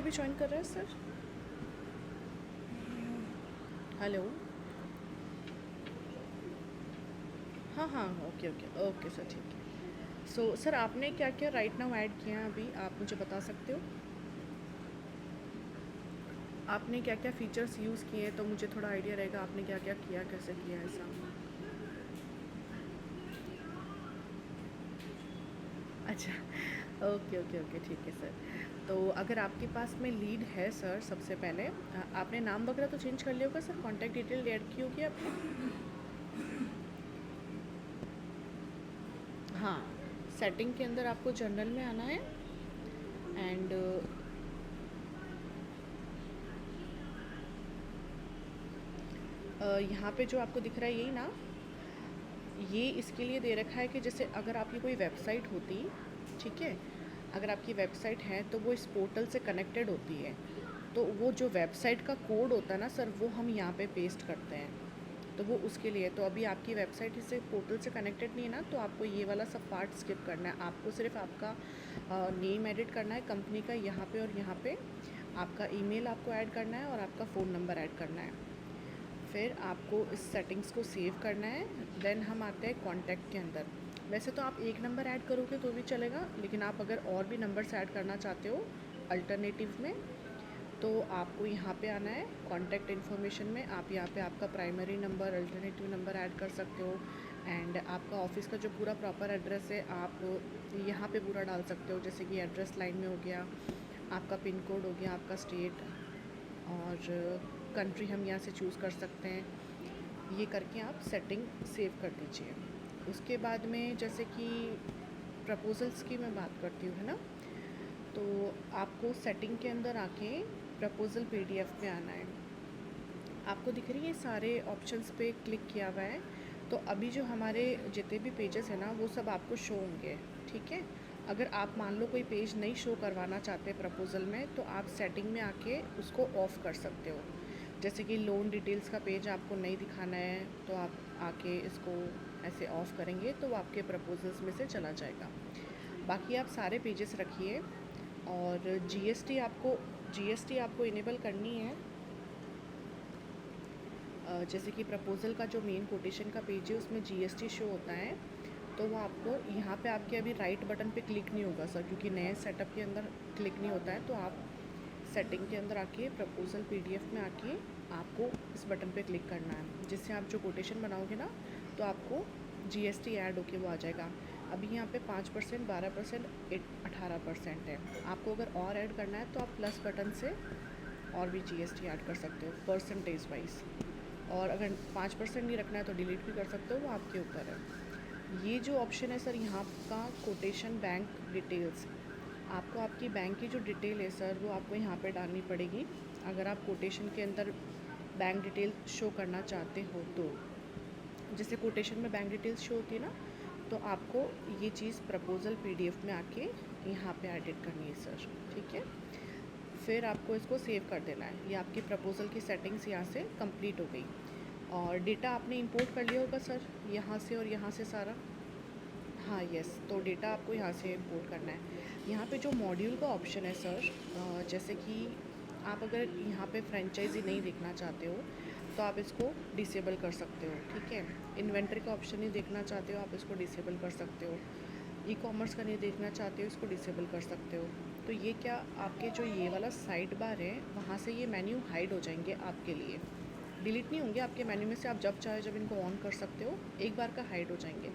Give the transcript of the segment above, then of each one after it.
भी ज्वाइन कर रहे हैं सर। हेलो। हाँ हाँ, ओके ओके ओके सर, ठीक है। सो सर, आपने क्या क्या राइट नाउ ऐड किया है अभी, आप मुझे बता सकते हो? आपने क्या क्या फ़ीचर्स यूज़ किए हैं, तो मुझे थोड़ा आइडिया रहेगा आपने क्या क्या किया, कैसे किया ऐसा। अच्छा। ओके ओके ओके, ठीक है सर। तो अगर आपके पास में लीड है सर, सबसे पहले आपने नाम वगैरह तो चेंज कर लिया होगा सर, कॉन्टैक्ट डिटेल ऐड की होगी आपने। हाँ, सेटिंग के अंदर आपको जनरल में आना है। एंड यहाँ पे जो आपको दिख रहा है यही ना, ये इसके लिए दे रखा है कि जैसे अगर आपकी कोई वेबसाइट होती, ठीक है, अगर आपकी वेबसाइट है तो वो इस पोर्टल से कनेक्टेड होती है, तो वो जो वेबसाइट का कोड होता है ना सर, वो हम यहाँ पे पेस्ट करते हैं। तो वो उसके लिए, तो अभी आपकी वेबसाइट इसे पोर्टल से कनेक्टेड नहीं है ना, तो आपको ये वाला सब पार्ट स्किप करना है। आपको सिर्फ आपका नेम एडिट करना है कंपनी का यहाँ पे, और यहाँ पे आपका ईमेल आपको ऐड करना है और आपका फ़ोन नंबर ऐड करना है। फिर आपको इस सेटिंग्स को सेव करना है। देन हम आते हैं कॉन्टैक्ट के अंदर। वैसे तो आप एक नंबर ऐड करोगे तो भी चलेगा, लेकिन आप अगर और भी नंबर्स ऐड करना चाहते हो अल्टरनेटिव में, तो आपको यहाँ पे आना है कॉन्टैक्ट इन्फॉर्मेशन में। आप यहाँ पे आपका primary number, alternative number add कर सकते हो। एंड आपका ऑफिस का जो पूरा प्रॉपर एड्रेस है आप यहाँ पे पूरा डाल सकते हो, जैसे कि एड्रेस लाइन में हो गया, आपका पिन कोड हो गया, आपका स्टेट, और कंट्री हम यहाँ से चूज़ कर सकते हैं। ये करके आप सेटिंग सेव कर दीजिए। उसके बाद में जैसे कि प्रपोजल्स की मैं बात करती हूँ, है ना, तो आपको सेटिंग के अंदर आके प्रपोज़ल पीडीएफ में आना है। आपको दिख रही है सारे ऑप्शंस पे क्लिक किया हुआ है, तो अभी जो हमारे जितने भी पेजेस हैं ना, वो सब आपको शो होंगे, ठीक है। अगर आप मान लो कोई पेज नहीं शो करवाना चाहते प्रपोज़ल में, तो आप सेटिंग में आके उसको ऑफ़ कर सकते हो। जैसे कि लोन डिटेल्स का पेज आपको नहीं दिखाना है, तो आप आके इसको ऐसे ऑफ़ करेंगे तो वो आपके प्रपोजल्स में से चला जाएगा। बाकी आप सारे पेजेस रखिए। और जीएसटी आपको इनेबल करनी है। जैसे कि प्रपोज़ल का जो मेन कोटेशन का पेज है उसमें जीएसटी शो होता है, तो वो आपको यहाँ पे आपके अभी राइट बटन पे क्लिक नहीं होगा सर, क्योंकि नए सेटअप के अंदर क्लिक नहीं होता है। तो आप सेटिंग के अंदर आके प्रपोज़ल पीडीएफ में आके आपको इस बटन पे क्लिक करना है, जिससे आप जो कोटेशन बनाओगे ना, तो आपको जीएसटी ऐड होके वो आ जाएगा। अभी यहाँ पे 5%, 12%, 18% है। आपको अगर और ऐड करना है तो आप प्लस बटन से और भी जीएसटी ऐड कर सकते हो परसेंटेज वाइज। और अगर 5% नहीं रखना है तो डिलीट भी कर सकते हो, वो आपके ऊपर है। ये जो ऑप्शन है सर यहाँ का कोटेशन बैंक डिटेल्स, आपको आपकी बैंक की जो डिटेल है सर, वो आपको यहाँ पे डालनी पड़ेगी अगर आप कोटेशन के अंदर बैंक डिटेल शो करना चाहते हो तो। जैसे कोटेशन में बैंक डिटेल्स शो होती है ना, तो आपको ये चीज़ प्रपोज़ल पीडीएफ में आके यहाँ पे एडिट करनी है सर, ठीक है। फिर आपको इसको सेव कर देना है। ये आपकी प्रपोज़ल की सेटिंग्स यहाँ से कंप्लीट हो गई। और डेटा आपने इंपोर्ट कर लिया होगा सर, यहाँ से और यहाँ से सारा। हाँ यस, तो डेटा आपको यहाँ से इंपोर्ट करना है। यहाँ पे जो मॉड्यूल का ऑप्शन है सर, जैसे कि आप अगर यहाँ पे फ्रेंचाइजी नहीं देखना चाहते हो तो आप इसको डिसेबल कर सकते हो, ठीक है। इन्वेंट्री का ऑप्शन नहीं देखना चाहते हो, आप इसको डिसेबल कर सकते हो। ई कॉमर्स का नहीं देखना चाहते हो, इसको डिसेबल कर सकते हो। तो ये क्या, आपके जो ये वाला साइड बार है वहाँ से ये मेन्यू हाइड हो जाएंगे आपके लिए, डिलीट नहीं होंगे आपके मेन्यू में से। आप जब चाहे जब इनको ऑन कर सकते हो, एक बार का हाइड हो जाएंगे।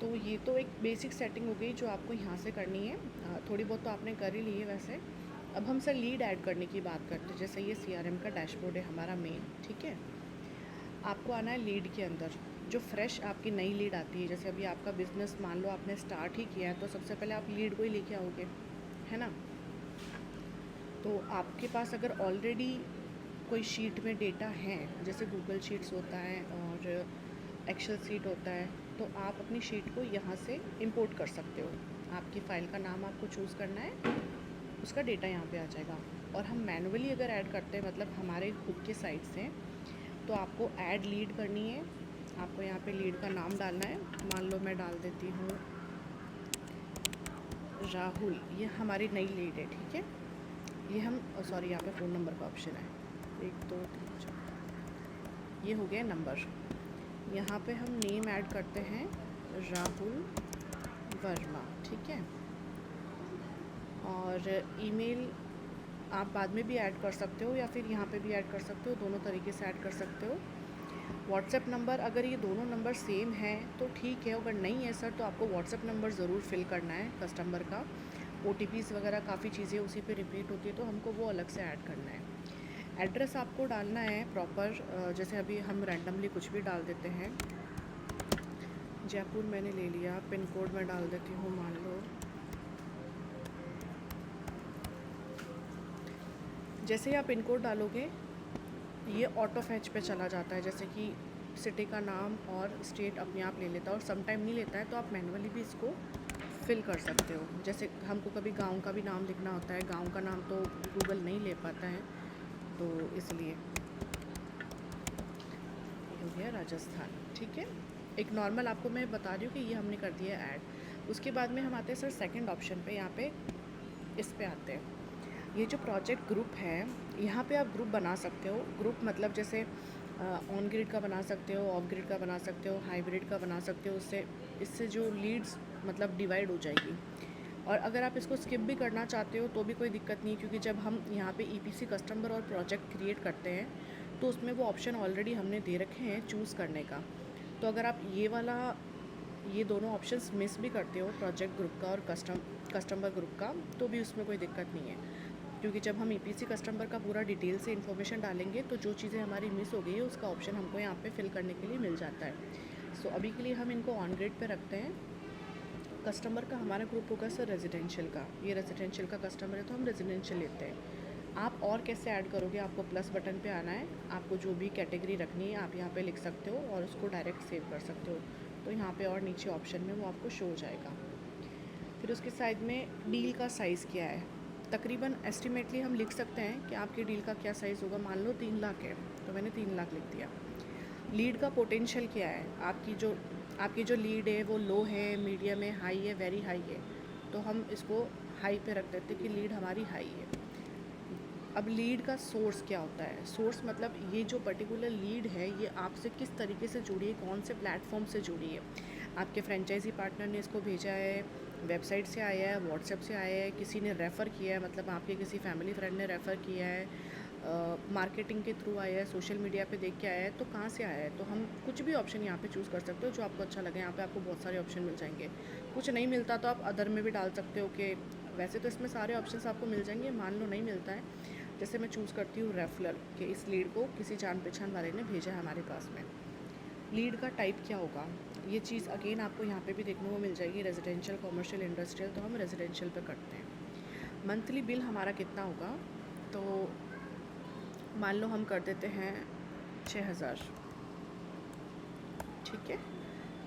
तो ये तो एक बेसिक सेटिंग हो गई जो आपको यहाँ से करनी है। थोड़ी बहुत तो आपने कर ही ली है वैसे। अब हम सर लीड ऐड करने की बात करते हैं। जैसे ये सीआरएम का डैशबोर्ड है हमारा मेन, ठीक है। आपको आना है लीड के अंदर। जो फ्रेश आपकी नई लीड आती है, जैसे अभी आपका बिज़नेस मान लो आपने स्टार्ट ही किया है, तो सबसे पहले आप लीड को ही लेके आओगे, है ना। तो आपके पास अगर ऑलरेडी कोई शीट में डेटा है, जैसे गूगल शीट्स होता है और एक्सेल शीट होता है, तो आप अपनी शीट को यहाँ से इंपोर्ट कर सकते हो। आपकी फ़ाइल का नाम आपको चूज़ करना है, उसका डेटा यहाँ पे आ जाएगा। और हम मैनुअली अगर ऐड करते हैं, मतलब हमारे खुद के साइट से, तो आपको ऐड लीड करनी है। आपको यहाँ पे लीड का नाम डालना है। मान लो मैं डाल देती हूँ राहुल, ये हमारी नई लीड है, ठीक है। ये हम सॉरी यहाँ पे फ़ोन नंबर का ऑप्शन है, 1 2 3 4, ये हो गया नंबर। यहाँ पे हम नेम ऐड करते हैं राहुल वर्मा, ठीक है। और ईमेल आप बाद में भी ऐड कर सकते हो या फिर यहाँ पे भी ऐड कर सकते हो, दोनों तरीके से ऐड कर सकते हो। व्हाट्सएप नंबर, अगर ये दोनों नंबर सेम है तो ठीक है, अगर नहीं है सर तो आपको व्हाट्सएप नंबर ज़रूर फिल करना है कस्टमर का। OTPs वगैरह काफ़ी चीज़ें उसी पे रिपीट होती है तो हमको वो अलग से ऐड करना है। एड्रेस आपको डालना है प्रॉपर, जैसे अभी हम रैंडमली कुछ भी डाल देते हैं। जयपुर मैंने ले लिया, पिन कोड मैं डाल देती हूँ, मान लो जैसे ही आप पिन कोड डालोगे ये ऑटो फैच पे चला जाता है, जैसे कि सिटी का नाम और स्टेट अपने आप ले लेता है, और समटाइम नहीं लेता है तो आप मैनुअली भी इसको फिल कर सकते हो। जैसे हमको कभी गांव का भी नाम लिखना होता है, गांव का नाम तो गूगल नहीं ले पाता है, तो इसलिए ये हो गया राजस्थान, ठीक है। एक नॉर्मल आपको मैं बता रही हूँ कि ये हमने कर दिया ऐड। उसके बाद में हम आते हैं सर सेकंड ऑप्शन पे, यहाँ पे इस पे आते हैं। ये जो प्रोजेक्ट ग्रुप है यहाँ पे आप ग्रुप बना सकते हो। ग्रुप मतलब जैसे ऑन ग्रिड का बना सकते हो, ऑफ ग्रिड का बना सकते हो, हाइब्रिड का बना सकते हो। इससे जो लीड्स मतलब डिवाइड हो जाएगी। और अगर आप इसको स्किप भी करना चाहते हो तो भी कोई दिक्कत नहीं, क्योंकि जब हम यहाँ पे EPC कस्टमर और प्रोजेक्ट क्रिएट करते हैं तो उसमें वो ऑप्शन ऑलरेडी हमने दे रखे हैं चूज़ करने का। तो अगर आप ये दोनों ऑप्शंस मिस भी करते हो, प्रोजेक्ट ग्रुप का और कस्टमर ग्रुप का, तो भी उसमें कोई दिक्कत नहीं है, क्योंकि जब हम EPC कस्टमर का पूरा डिटेल से इन्फॉर्मेशन डालेंगे तो जो चीज़ें हमारी मिस हो गई है उसका ऑप्शन हमको यहाँ पे फिल करने के लिए मिल जाता है। सो अभी के लिए हम इनको ऑन ग्रिड पे रखते हैं। कस्टमर का हमारा ग्रुप होगा सर रेजिडेंशियल का, ये रेजिडेंशियल का कस्टमर है तो हम रेजिडेंशियल लेते हैं। आप और कैसे ऐड करोगे, आपको प्लस बटन पे आना है, आपको जो भी कैटेगरी रखनी है आप यहाँ पे लिख सकते हो और उसको डायरेक्ट सेव कर सकते हो। तो यहाँ पे और नीचे ऑप्शन में वो आपको शो हो जाएगा। फिर उसके साइड में डील का साइज़ क्या है, तकरीबन एस्टिमेटली हम लिख सकते हैं कि आपके डील का क्या साइज़ होगा। मान लो 3 लाख है तो मैंने 3 लाख लिख दिया। लीड का पोटेंशियल क्या है, आपकी जो लीड है वो लो है, मीडियम है, हाई है, वेरी हाई है, तो हम इसको हाई पे रख देते हैं कि लीड हमारी हाई है। अब लीड का सोर्स क्या होता है, सोर्स मतलब ये जो पर्टिकुलर लीड है ये आपसे किस तरीके से जुड़ी है, कौन से प्लेटफॉर्म से जुड़ी है। आपके फ्रेंचाइजी पार्टनर ने इसको भेजा है, वेबसाइट से आया है, व्हाट्सएप से आया है, किसी ने रेफ़र किया है, मतलब आपके किसी फैमिली फ्रेंड ने रेफ़र किया है, मार्केटिंग के थ्रू आया है, सोशल मीडिया पे देख के आया है, तो कहाँ से आया है। तो हम कुछ भी ऑप्शन यहाँ पे चूज़ कर सकते हो जो आपको अच्छा लगे। यहाँ पे आपको बहुत सारे ऑप्शन मिल जाएंगे। कुछ नहीं मिलता तो आप अदर में भी डाल सकते हो कि वैसे तो इसमें सारे ऑप्शंस आपको मिल जाएंगे, मान लो नहीं मिलता है, जैसे मैं चूज़ करती हूँ रेफरल कि इस लीड को किसी जान पहचान वाले ने भेजा है हमारे पास में। लीड का टाइप क्या होगा, ये चीज़ अगेन आपको यहाँ पे भी देखने को मिल जाएगी, रेजिडेंशियल, कॉमर्शियल, इंडस्ट्रियल, तो हम रेजिडेंशियल पे करते हैं। मंथली बिल हमारा कितना होगा, तो मान लो हम कर देते हैं 6000, ठीक है।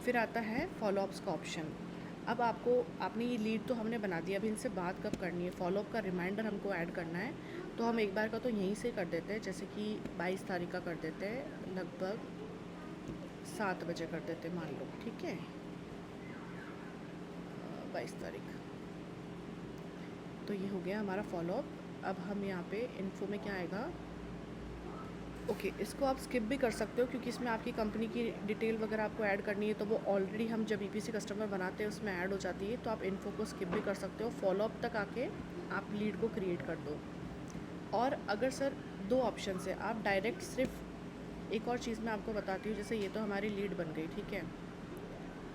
फिर आता है फॉलोअप्स का ऑप्शन। अब आपने ये लीड तो हमने बना दिया, अभी इनसे बात कब करनी है, फॉलोअप का रिमाइंडर हमको ऐड करना है। तो हम एक बार का तो यहीं से कर देते हैं, जैसे कि 22 तारीख का कर देते हैं, लगभग 7 बजे कर देते हैं मान लो, ठीक है, 22 तारीख। तो ये हो गया हमारा फॉलोअप। अब हम यहाँ पे इन्फो में क्या आएगा, ओके, इसको आप स्किप भी कर सकते हो क्योंकि इसमें आपकी कंपनी की डिटेल वगैरह आपको ऐड करनी है, तो वो ऑलरेडी हम जब EPC कस्टमर बनाते हैं उसमें ऐड हो जाती है, तो आप इन्फो को स्किप भी कर सकते हो। फॉलोअप तक आके आप लीड को क्रिएट कर दो। और अगर सर 2 ऑप्शन है, आप डायरेक्ट सिर्फ एक और चीज़ मैं आपको बताती हूँ, जैसे ये तो हमारी लीड बन गई, ठीक है,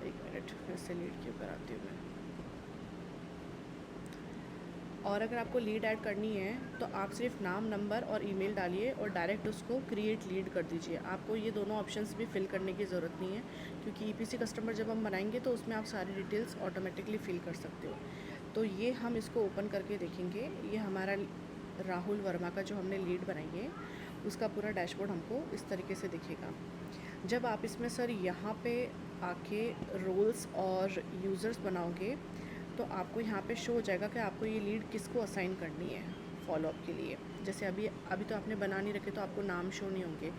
1 मिनट फिर से लीड क्यों कराती हूँ मैं। और अगर आपको लीड ऐड करनी है तो आप सिर्फ नाम, नंबर और ईमेल डालिए और डायरेक्ट उसको क्रिएट लीड कर दीजिए। आपको ये दोनों ऑप्शंस भी फिल करने की ज़रूरत नहीं है, क्योंकि EPC कस्टमर जब हम बनाएंगे तो उसमें आप सारी डिटेल्स ऑटोमेटिकली फिल कर सकते हो। तो ये हम इसको ओपन करके देखेंगे, ये हमारा राहुल वर्मा का जो हमने लीड बनाई है उसका पूरा डैशबोर्ड हमको इस तरीके से दिखेगा। जब आप इसमें सर यहाँ पे आके रोल्स और यूज़र्स बनाओगे तो आपको यहाँ पे शो हो जाएगा कि आपको ये लीड किसको असाइन करनी है फॉलोअप के लिए। जैसे अभी तो आपने बना नहीं रखे तो आपको नाम शो नहीं होंगे,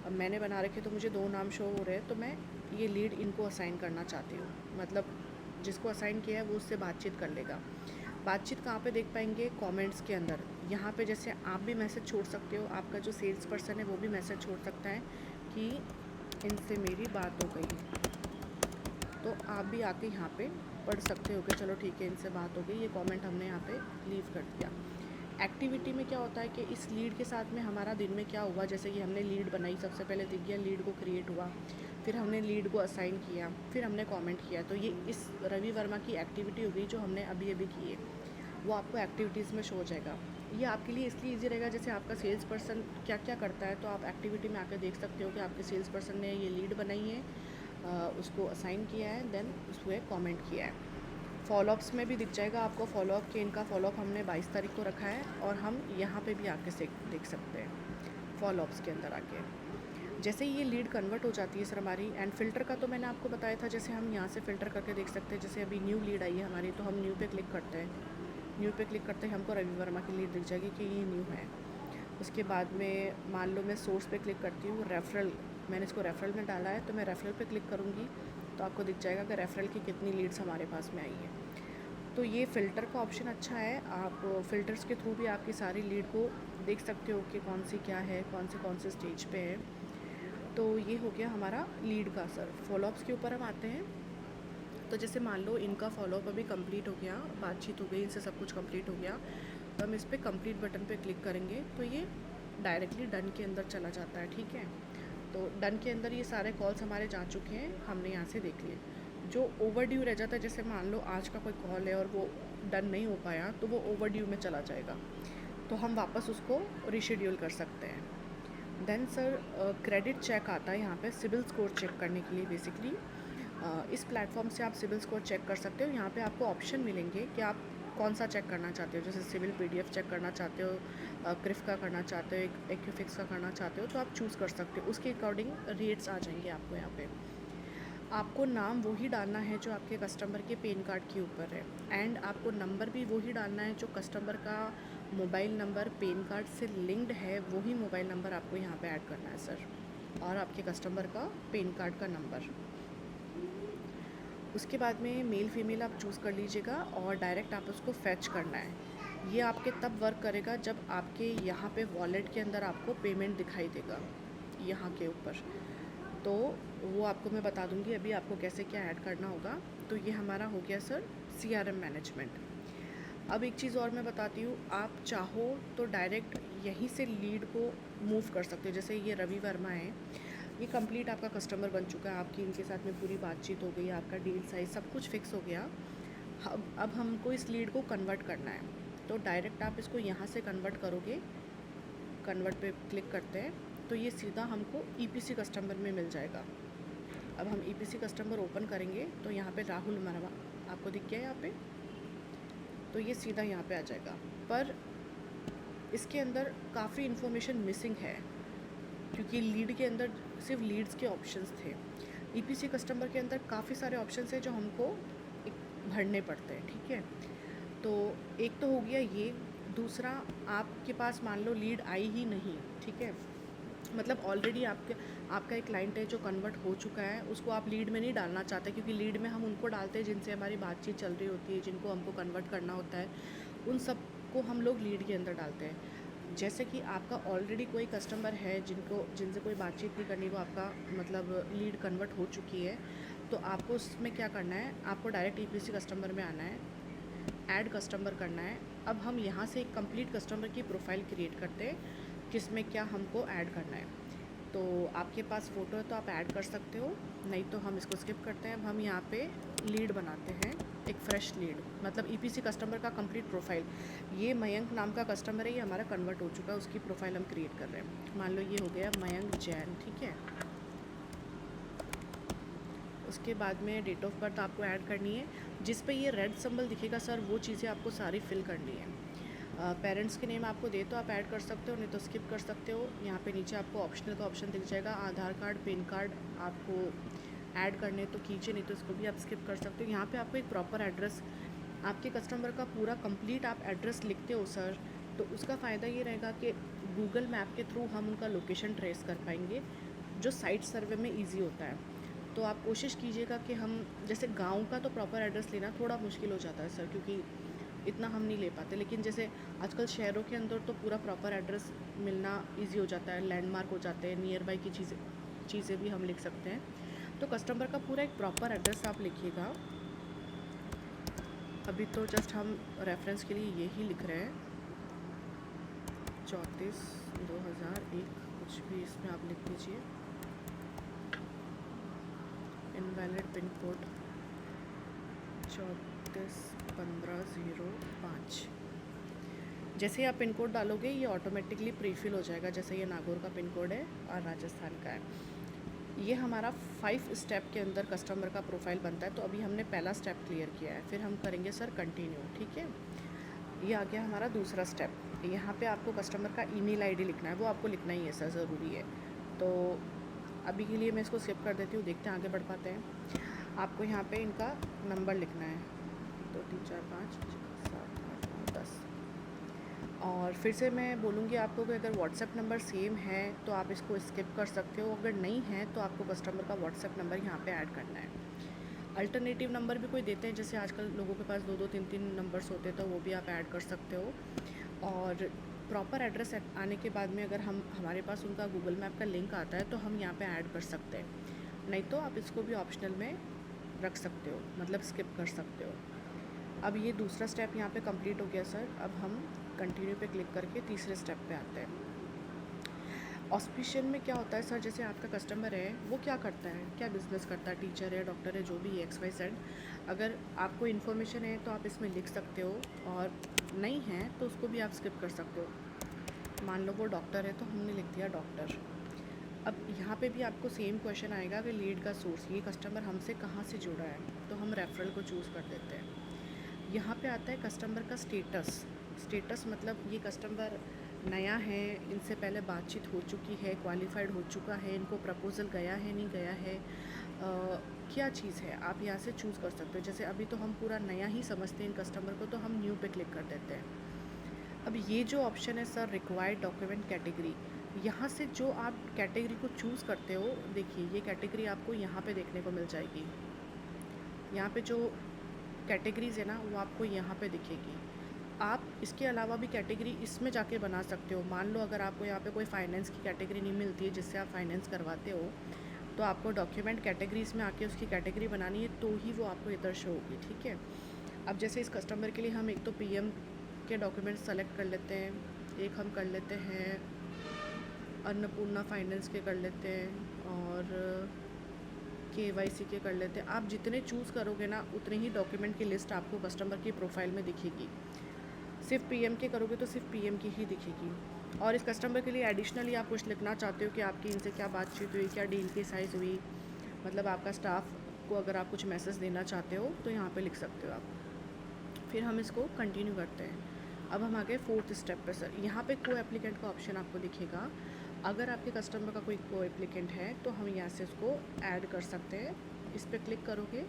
अब मैंने बना रखे तो मुझे 2 नाम शो हो रहे हैं, तो मैं ये लीड इनको असाइन करना चाहती हूँ। मतलब जिसको असाइन किया है वो उससे बातचीत कर लेगा। बातचीत कहाँ पे देख पाएंगे, कमेंट्स के अंदर। यहाँ पे जैसे आप भी मैसेज छोड़ सकते हो, आपका जो सेल्स पर्सन है वो भी मैसेज छोड़ सकता है कि इनसे मेरी बात हो गई, तो आप भी आके यहाँ पे पढ़ सकते हो कि चलो ठीक है इनसे बात हो गई, ये कमेंट हमने यहाँ पे लीव कर दिया। एक्टिविटी में क्या होता है कि इस लीड के साथ में हमारा दिन में क्या हुआ, जैसे कि हमने लीड बनाई, सबसे पहले दिख गया लीड को क्रिएट हुआ, फिर हमने लीड को असाइन किया, फिर हमने कमेंट किया, तो ये इस रवि वर्मा की एक्टिविटी हो गई जो हमने अभी अभी की है, वो आपको एक्टिविटीज़ में शो हो जाएगा। ये आपके लिए इसलिए ईजी रहेगा, जैसे आपका सेल्स पर्सन क्या क्या करता है तो आप एक्टिविटी में आकर देख सकते हो कि आपके सेल्स पर्सन ने ये लीड बनाई है, उसको असाइन किया है, देन उसको कमेंट किया है। फॉलोअप्स में भी दिख जाएगा आपको फॉलोअप कि इनका फॉलोअप हमने 22 तारीख को रखा है, और हम यहाँ पे भी आके से देख सकते हैं फॉलोअप्स के अंदर आके। जैसे ही ये लीड कन्वर्ट हो जाती है सर हमारी, एंड फ़िल्टर का तो मैंने आपको बताया था, जैसे हम यहाँ से फ़िल्टर करके देख सकते हैं। जैसे अभी न्यू लीड आई है हमारी, तो हम न्यू पे क्लिक करते हैं, न्यू पे क्लिक करते ही हमको रवि वर्मा की लीड दिख जाएगी कि ये न्यू है। उसके बाद में मान लो मैं सोर्स पे क्लिक करती हूँ, रेफरल, मैंने इसको रेफरल में डाला है, तो मैं रेफरल पे क्लिक करूँगी तो आपको दिख जाएगा कि रेफरल की कितनी लीड्स हमारे पास में आई है। तो ये फ़िल्टर का ऑप्शन अच्छा है, आप फ़िल्टर्स के थ्रू भी आपकी सारी लीड को देख सकते हो कि कौन सी क्या है, कौन से स्टेज पे है। तो ये हो गया हमारा लीड का सर। फॉलोअप्स के ऊपर हम आते हैं, तो जैसे मान लो इनका फॉलोअप अभी कंप्लीट हो गया, बातचीत हो गई, इनसे सब कुछ कंप्लीट हो गया, तो हम इस पर कंप्लीट बटन पे क्लिक करेंगे तो ये डायरेक्टली डन के अंदर चला जाता है, ठीक है। तो डन के अंदर ये सारे कॉल्स हमारे जा चुके हैं, हमने यहाँ से देख लिए। जो ओवर ड्यू रह जाता है, जैसे मान लो आज का कोई कॉल है और वो डन नहीं हो पाया, तो वो ओवर ड्यू में चला जाएगा, तो हम वापस उसको रीशेड्यूल कर सकते हैं। देन सर क्रेडिट चेक आता है यहाँ पे सिबिल स्कोर चेक करने के लिए। बेसिकली इस प्लेटफॉर्म से आप सिबिल स्कोर चेक कर सकते हो। यहाँ पे आपको ऑप्शन मिलेंगे कि आप कौन सा चेक करना चाहते हो, जैसे सिविल पीडीएफ चेक करना चाहते हो, क्रिफ का करना चाहते हो, एक्यूफिक्स का करना चाहते हो, तो आप चूज़ कर सकते हो। उसके अकॉर्डिंग रेट्स आ जाएंगे आपको यहाँ पे। आपको नाम वही डालना है जो आपके कस्टमर के पेन कार्ड के ऊपर है, एंड आपको नंबर भी वही डालना है जो कस्टमर का मोबाइल नंबर पेन कार्ड से लिंक्ड है, वही मोबाइल नंबर आपको यहाँ पे ऐड करना है सर, और आपके कस्टमर का पेन कार्ड का नंबर। उसके बाद में मेल फीमेल आप चूज़ कर लीजिएगा, और डायरेक्ट आप उसको फैच करना है। ये आपके तब वर्क करेगा जब आपके यहाँ पे वॉलेट के अंदर आपको पेमेंट दिखाई देगा यहाँ के ऊपर, तो वो आपको मैं बता दूँगी अभी आपको कैसे क्या ऐड करना होगा। तो ये हमारा हो गया सर CRM मैनेजमेंट। अब एक चीज़ और मैं बताती हूँ, आप चाहो तो डायरेक्ट यहीं से लीड को मूव कर सकते हो। जैसे ये रवि वर्मा है, ये कंप्लीट आपका कस्टमर बन चुका है, आपकी इनके साथ में पूरी बातचीत हो गई, आपका डील साइज सब कुछ फिक्स हो गया। अब हमको इस लीड को कन्वर्ट करना है, तो डायरेक्ट आप इसको यहाँ से कन्वर्ट करोगे, कन्वर्ट पे क्लिक करते हैं तो ये सीधा हमको EPC कस्टमर में मिल जाएगा। अब हम EPC कस्टमर ओपन करेंगे तो यहाँ पे राहुल मरवा आपको दिख गया यहाँ पे, तो ये सीधा यहाँ पे आ जाएगा। पर इसके अंदर काफ़ी इन्फॉर्मेशन मिसिंग है, क्योंकि लीड के अंदर सिर्फ लीड्स के ऑप्शंस थे। EPC कस्टमर के अंदर काफ़ी सारे ऑप्शंस हैं जो हमको भरने पड़ते हैं, ठीक है। तो एक तो हो गया ये, दूसरा आपके पास मान लो लीड आई ही नहीं, ठीक है, मतलब ऑलरेडी आपका एक क्लाइंट है जो कन्वर्ट हो चुका है, उसको आप लीड में नहीं डालना चाहते, क्योंकि लीड में हम उनको डालते हैं जिनसे हमारी बातचीत चल रही होती है, जिनको हमको कन्वर्ट करना होता है, उन सब को हम लोग लीड के अंदर डालते हैं। जैसे कि आपका ऑलरेडी कोई कस्टमर है जिनसे कोई बातचीत नहीं करनी, वो आपका मतलब लीड कन्वर्ट हो चुकी है, तो आपको उसमें क्या करना है, आपको डायरेक्ट EPC कस्टमर में आना है, ऐड कस्टमर करना है। अब हम यहाँ से एक कंप्लीट कस्टमर की प्रोफाइल क्रिएट करते हैं, किसमें क्या हमको ऐड करना है। तो आपके पास फ़ोटो है तो आप ऐड कर सकते हो, नहीं तो हम इसको स्किप करते हैं। अब हम यहाँ पे लीड बनाते हैं, एक फ़्रेश लीड, मतलब EPC कस्टमर का कंप्लीट प्रोफाइल। ये मयंक नाम का कस्टमर है, ये हमारा कन्वर्ट हो चुका है, उसकी प्रोफाइल हम क्रिएट कर रहे हैं। मान लो ये हो गया मयंक जैन, ठीक है। उसके बाद में डेट ऑफ बर्थ आपको ऐड करनी है, जिस पे ये रेड सिंबल दिखेगा सर, वो चीज़ें आपको सारी फिल करनी है। पेरेंट्स के नेम आपको दे तो आप ऐड कर सकते हो, नहीं तो स्किप कर सकते हो। यहाँ पे नीचे आपको ऑप्शनल का ऑप्शन दिख जाएगा, आधार कार्ड पेन कार्ड आपको ऐड करने तो कीजिए, नहीं तो इसको भी आप स्किप कर सकते हो। यहाँ पे आपको एक प्रॉपर एड्रेस, आपके कस्टमर का पूरा कंप्लीट आप एड्रेस लिखते हो सर, तो उसका फ़ायदा ये रहेगा कि गूगल मैप के थ्रू हम उनका लोकेशन ट्रेस कर पाएंगे, जो साइट सर्वे में ईजी होता है। तो आप कोशिश कीजिएगा कि हम, जैसे गांव का तो प्रॉपर एड्रेस लेना थोड़ा मुश्किल हो जाता है सर, क्योंकि इतना हम नहीं ले पाते। लेकिन जैसे आजकल शहरों के अंदर तो पूरा प्रॉपर एड्रेस मिलना इजी हो जाता है, लैंडमार्क हो जाते हैं, नियर बाई की चीज़ें भी हम लिख सकते हैं। तो कस्टमर का पूरा एक प्रॉपर एड्रेस आप लिखिएगा। अभी तो जस्ट हम रेफरेंस के लिए यही लिख रहे हैं, 34/2001 कुछ भी इसमें आप लिख दीजिए। Invalid pin code 34/15/05। जैसे ही आप पिन कोड डालोगे ये ऑटोमेटिकली प्रीफिल हो जाएगा। जैसे ये नागौर का पिन कोड है और राजस्थान का है। ये हमारा 5 स्टेप के अंदर कस्टमर का प्रोफाइल बनता है। तो अभी हमने पहला स्टेप क्लियर किया है, फिर हम करेंगे सर कंटिन्यू, ठीक है। ये आ गया हमारा दूसरा स्टेप। यहाँ पे आपको कस्टमर का ईमेल आईडी लिखना है, वो आपको लिखना ही है सर, ज़रूरी है। तो अभी के लिए मैं इसको स्किप कर देती हूँ, देखते हैं आगे बढ़ पाते हैं। आपको यहाँ पे इनका नंबर लिखना है, 2 3 4 5 6 7 8 9 10। और फिर से मैं बोलूँगी आपको कि अगर व्हाट्सएप नंबर सेम है तो आप इसको स्किप कर सकते हो, अगर नहीं है तो आपको कस्टमर का व्हाट्सएप नंबर यहाँ पे ऐड करना है। अल्टरनेटिव नंबर भी कोई देते हैं, जैसे आजकल लोगों के पास 2 2 3 3 नंबर्स होते हैं, तो वो भी आप ऐड कर सकते हो। और प्रॉपर एड्रेस आने के बाद में अगर हमारे पास उनका गूगल मैप का लिंक आता है तो हम यहाँ पे ऐड कर सकते हैं, नहीं तो आप इसको भी ऑप्शनल में रख सकते हो, मतलब स्किप कर सकते हो। अब ये दूसरा स्टेप यहाँ पे कंप्लीट हो गया सर। अब हम कंटिन्यू पे क्लिक करके तीसरे स्टेप पे आते हैं। ऑस्पिशियन में क्या होता है सर, जैसे आपका कस्टमर है वो क्या करता है, क्या बिज़नेस करता है, टीचर है, डॉक्टर है, जो भी है, XYZ। अगर आपको इन्फॉर्मेशन है तो आप इसमें लिख सकते हो, और नहीं है तो उसको भी आप स्किप कर सकते हो। मान लो वो डॉक्टर है तो हमने लिख दिया डॉक्टर। अब यहाँ पे भी आपको सेम क्वेश्चन आएगा कि लीड का सोर्स, ये कस्टमर हमसे कहाँ से जुड़ा है, तो हम रेफरल को चूज़ कर देते हैं। यहाँ पे आता है कस्टमर का स्टेटस मतलब ये कस्टमर नया है, इनसे पहले बातचीत हो चुकी है, क्वालिफाइड हो चुका है, इनको प्रपोज़ल गया है नहीं गया है, क्या चीज़ है, आप यहाँ से चूज़ कर सकते हो। जैसे अभी तो हम पूरा नया ही समझते हैं इन कस्टमर को, तो हम न्यू पे क्लिक कर देते हैं। अब ये जो ऑप्शन है सर, रिक्वायर्ड डॉक्यूमेंट कैटेगरी, यहाँ से जो आप कैटेगरी को चूज़ करते हो, देखिए ये कैटेगरी आपको यहाँ पे देखने को मिल जाएगी। यहाँ पे जो कैटेगरीज़ है ना वो आपको यहाँ पे दिखेगी। आप इसके अलावा भी कैटेगरी इसमें जाके बना सकते हो। मान लो अगर आपको यहाँ पे कोई फाइनेंस की कैटेगरी नहीं मिलती है जिससे आप फाइनेंस करवाते हो, तो आपको डॉक्यूमेंट कैटेगरीज़ में आके उसकी कैटेगरी बनानी है, तो ही वो आपको इधर शो होगी, ठीक है। अब जैसे इस कस्टमर के लिए हम एक तो PM के डॉक्यूमेंट्स सेलेक्ट कर लेते हैं, एक हम कर लेते हैं अन्नपूर्णा फाइनेंस के कर लेते हैं, और KYC के कर लेते हैं। आप जितने चूज़ करोगे ना उतने ही डॉक्यूमेंट की लिस्ट आपको कस्टमर की प्रोफाइल में दिखेगी। सिर्फ PM के करोगे तो सिर्फ PM की ही दिखेगी। और इस कस्टमर के लिए एडिशनली आप कुछ लिखना चाहते हो कि आपकी इनसे क्या बातचीत हुई, क्या डील की साइज़ हुई, मतलब आपका स्टाफ को अगर आप कुछ मैसेज देना चाहते हो तो यहाँ पे लिख सकते हो आप। फिर हम इसको कंटिन्यू करते हैं। अब हम आ गए 4th स्टेप पे सर। यहाँ पे को एप्लीकेंट का ऑप्शन आपको दिखेगा। अगर आपके कस्टमर का कोई को एप्लीकेंट है तो हम यहाँ से उसको ऐड कर सकते हैं। इस पर क्लिक करोगे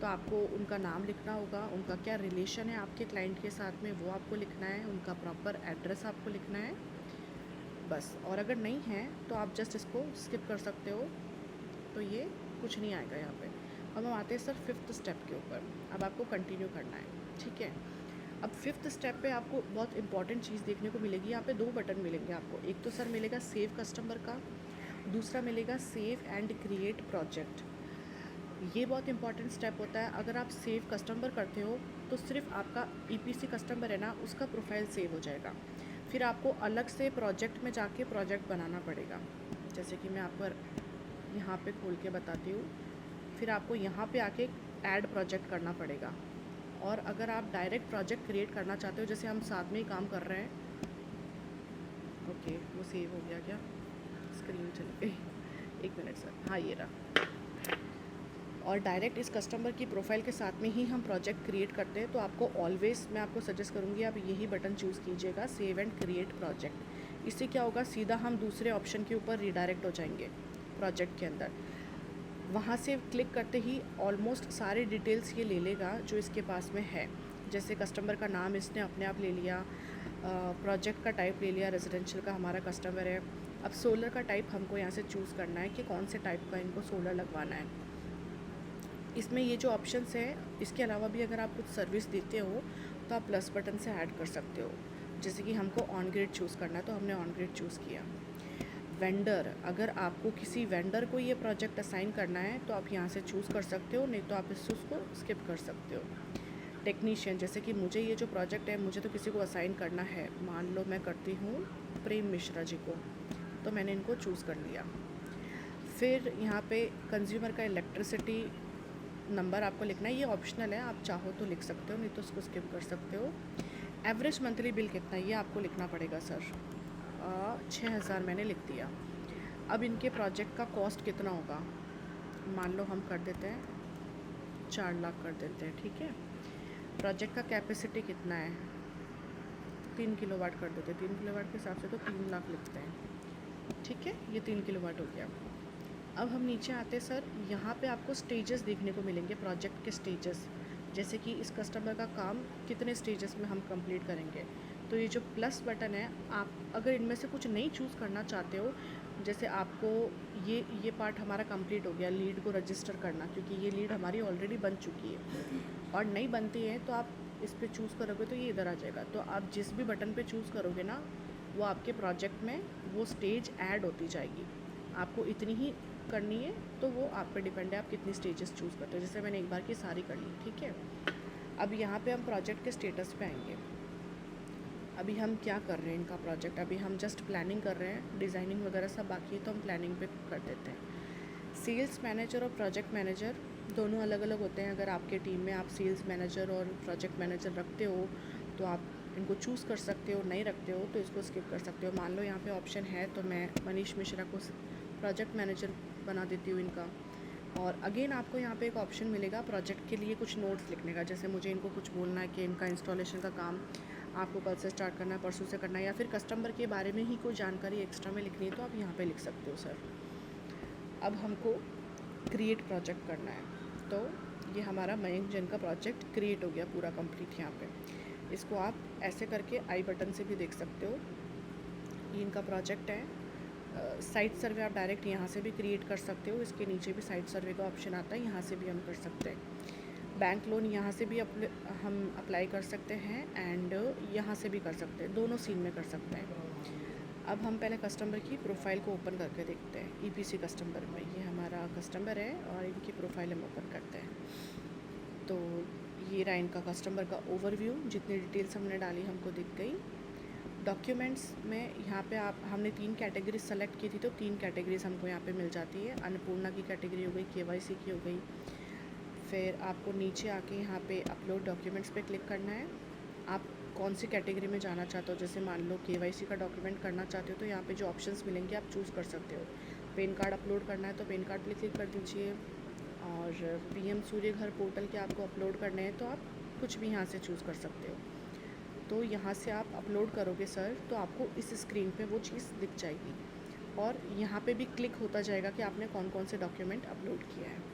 तो आपको उनका नाम लिखना होगा, उनका क्या रिलेशन है आपके क्लाइंट के साथ में वो आपको लिखना है, उनका प्रॉपर एड्रेस आपको लिखना है, बस। और अगर नहीं है तो आप जस्ट इसको स्किप कर सकते हो, तो ये कुछ नहीं आएगा यहाँ पे। अब हम आते हैं सर 5th स्टेप के ऊपर। अब आपको कंटिन्यू करना है, ठीक है। अब 5th स्टेप पे आपको बहुत इंपॉर्टेंट चीज़ देखने को मिलेगी। यहाँ पे 2 बटन मिलेंगे आपको। एक तो सर मिलेगा सेव कस्टमर का, दूसरा मिलेगा सेव एंड क्रिएट प्रोजेक्ट। ये बहुत इंपॉर्टेंट स्टेप होता है। अगर आप सेव कस्टमर करते हो तो सिर्फ आपका EPC कस्टमर है ना, उसका प्रोफाइल सेव हो जाएगा। फिर आपको अलग से प्रोजेक्ट में जाके प्रोजेक्ट बनाना पड़ेगा। जैसे कि मैं आपको यहाँ पे खोल के बताती हूँ। फिर आपको यहाँ पे आके ऐड प्रोजेक्ट करना पड़ेगा। और अगर आप डायरेक्ट प्रोजेक्ट क्रिएट करना चाहते हो, जैसे हम साथ में ही काम कर रहे हैं, ओके वो सेव हो गया क्या, स्क्रीन चली गई, 1 मिनट सर, हाँ ये रहा। और डायरेक्ट इस कस्टमर की प्रोफाइल के साथ में ही हम प्रोजेक्ट क्रिएट करते हैं, तो आपको ऑलवेज़ मैं आपको सजेस्ट करूँगी आप यही बटन चूज़ कीजिएगा, सेव एंड क्रिएट प्रोजेक्ट। इससे क्या होगा, सीधा हम दूसरे ऑप्शन के ऊपर रीडायरेक्ट हो जाएंगे प्रोजेक्ट के अंदर। वहाँ से क्लिक करते ही ऑलमोस्ट सारे डिटेल्स ये ले लेगा जो इसके पास में है। जैसे कस्टमर का नाम इसने अपने आप ले लिया, प्रोजेक्ट का टाइप ले लिया, रेजिडेंशियल का हमारा कस्टमर है। अब सोलर का टाइप हमको यहाँ से चूज़ करना है कि कौन से टाइप का इनको सोलर लगवाना है। इसमें ये जो ऑप्शंस है, इसके अलावा भी अगर आप कुछ सर्विस देते हो तो आप प्लस बटन से ऐड कर सकते हो। जैसे कि हमको ऑन ग्रिड चूज़ करना है तो हमने ऑन ग्रिड चूज़ किया। वेंडर, अगर आपको किसी वेंडर को ये प्रोजेक्ट असाइन करना है तो आप यहाँ से चूज़ कर सकते हो, नहीं तो आप इससे उसको स्किप कर सकते हो। टेक्नीशियन, जैसे कि मुझे ये जो प्रोजेक्ट है मुझे तो किसी को असाइन करना है, मान लो मैं करती हूँ प्रेम मिश्रा जी को, तो मैंने इनको चूज़ कर लिया। फिर यहाँ पे कंज्यूमर का इलेक्ट्रिसिटी नंबर आपको लिखना है, ये ऑप्शनल है, आप चाहो तो लिख सकते हो, नहीं तो उसको स्किप कर सकते हो। एवरेज मंथली बिल कितना है ये आपको लिखना पड़ेगा सर। 6,000 मैंने लिख दिया। अब इनके प्रोजेक्ट का कॉस्ट कितना होगा, मान लो हम कर देते हैं 4 लाख कर देते हैं, ठीक है। प्रोजेक्ट का कैपेसिटी कितना है, 3 किलोवाट कर देते हैं, 3 किलोवाट के हिसाब से तो 3 लाख लिखते हैं, ठीक है। ये 3 किलोवाट हो गया। अब हम नीचे आते हैं सर, यहाँ पे आपको स्टेजेस देखने को मिलेंगे, प्रोजेक्ट के स्टेजेस, जैसे कि इस कस्टमर का काम कितने स्टेजेस में हम कंप्लीट करेंगे। तो ये जो प्लस बटन है, आप अगर इनमें से कुछ नहीं चूज़ करना चाहते हो, जैसे आपको ये पार्ट हमारा कंप्लीट हो गया, लीड को रजिस्टर करना, क्योंकि ये लीड हमारी ऑलरेडी बन चुकी है और नहीं बनती है, तो आप इस पर चूज़ करोगे तो ये इधर आ जाएगा। तो आप जिस भी बटन पे चूज़ करोगे ना, वो आपके प्रोजेक्ट में वो स्टेज ऐड होती जाएगी। आपको इतनी ही करनी है, तो वो आप पे डिपेंड है आप कितनी स्टेजेस चूज़ करते हो। जैसे मैंने एक बार की सारी कर ली, ठीक है। अब यहाँ पे हम प्रोजेक्ट के स्टेटस पे आएंगे। अभी हम क्या कर रहे हैं, इनका प्रोजेक्ट अभी हम जस्ट प्लानिंग कर रहे हैं, डिज़ाइनिंग वगैरह सब बाकी है, तो हम प्लानिंग पे कर देते हैं। सेल्स मैनेजर और प्रोजेक्ट मैनेजर दोनों अलग अलग होते हैं। अगर आपके टीम में आप सेल्स मैनेजर और प्रोजेक्ट मैनेजर रखते हो तो आप इनको चूज़ कर सकते हो, नहीं रखते हो तो इसको स्किप कर सकते हो। मान लो यहाँ पे ऑप्शन है तो मैं मनीष मिश्रा को प्रोजेक्ट मैनेजर बना देती हूँ इनका। और अगेन आपको यहाँ पे एक ऑप्शन मिलेगा प्रोजेक्ट के लिए कुछ नोट्स लिखने का। जैसे मुझे इनको कुछ बोलना है कि इनका इंस्टॉलेशन का काम आपको कल से स्टार्ट करना है, परसों से करना है, या फिर कस्टमर के बारे में ही कोई जानकारी एक्स्ट्रा में लिखनी है, तो आप यहाँ पे लिख सकते हो सर। अब हमको क्रिएट प्रोजेक्ट करना है, तो ये हमारा मयंक जैन का प्रोजेक्ट क्रिएट हो गया पूरा कंप्लीट। यहाँ पे इसको आप ऐसे करके आई बटन से भी देख सकते हो। ये इनका प्रोजेक्ट है। साइट सर्वे आप डायरेक्ट यहाँ से भी क्रिएट कर सकते हो, इसके नीचे भी साइट सर्वे का ऑप्शन आता है, यहाँ से भी हम कर सकते हैं। बैंक लोन यहाँ से भी हम अप्लाई कर सकते हैं, एंड यहाँ से भी कर सकते हैं, दोनों सीन में कर सकते हैं। अब हम पहले कस्टमर की प्रोफाइल को ओपन करके देखते हैं। ईपीसी कस्टमर में ये हमारा कस्टमर है और इनकी प्रोफाइल हम ओपन करते हैं। तो ये रहा इनका कस्टमर का ओवरव्यू, जितनी डिटेल्स हमने डाली हमको दिख गई। डॉक्यूमेंट्स में यहाँ पे हमने 3 कैटेगरीज सेलेक्ट की थी, तो 3 कैटेगरीज हमको यहाँ पे मिल जाती है। अन्नपूर्णा की कैटेगरी हो गई, केवाईसी की हो गई। फिर आपको नीचे आके यहाँ पे अपलोड डॉक्यूमेंट्स पे क्लिक करना है। आप कौन सी कैटेगरी में जाना चाहते हो, जैसे मान लो केवाईसी का डॉक्यूमेंट करना चाहते हो तो यहाँ पे जो ऑप्शंस मिलेंगे आप चूज़ कर सकते हो। पैन कार्ड अपलोड करना है तो पैन कार्ड पे क्लिक कर दीजिए, और पीएम सूर्य घर पोर्टल के आपको अपलोड करने हैं तो आप कुछ भी यहाँ से चूज़ कर सकते हो। तो यहाँ से आप अपलोड करोगे सर, तो आपको इस स्क्रीन पे वो चीज़ दिख जाएगी, और यहाँ पे भी क्लिक होता जाएगा कि आपने कौन कौन से डॉक्यूमेंट अपलोड किया है।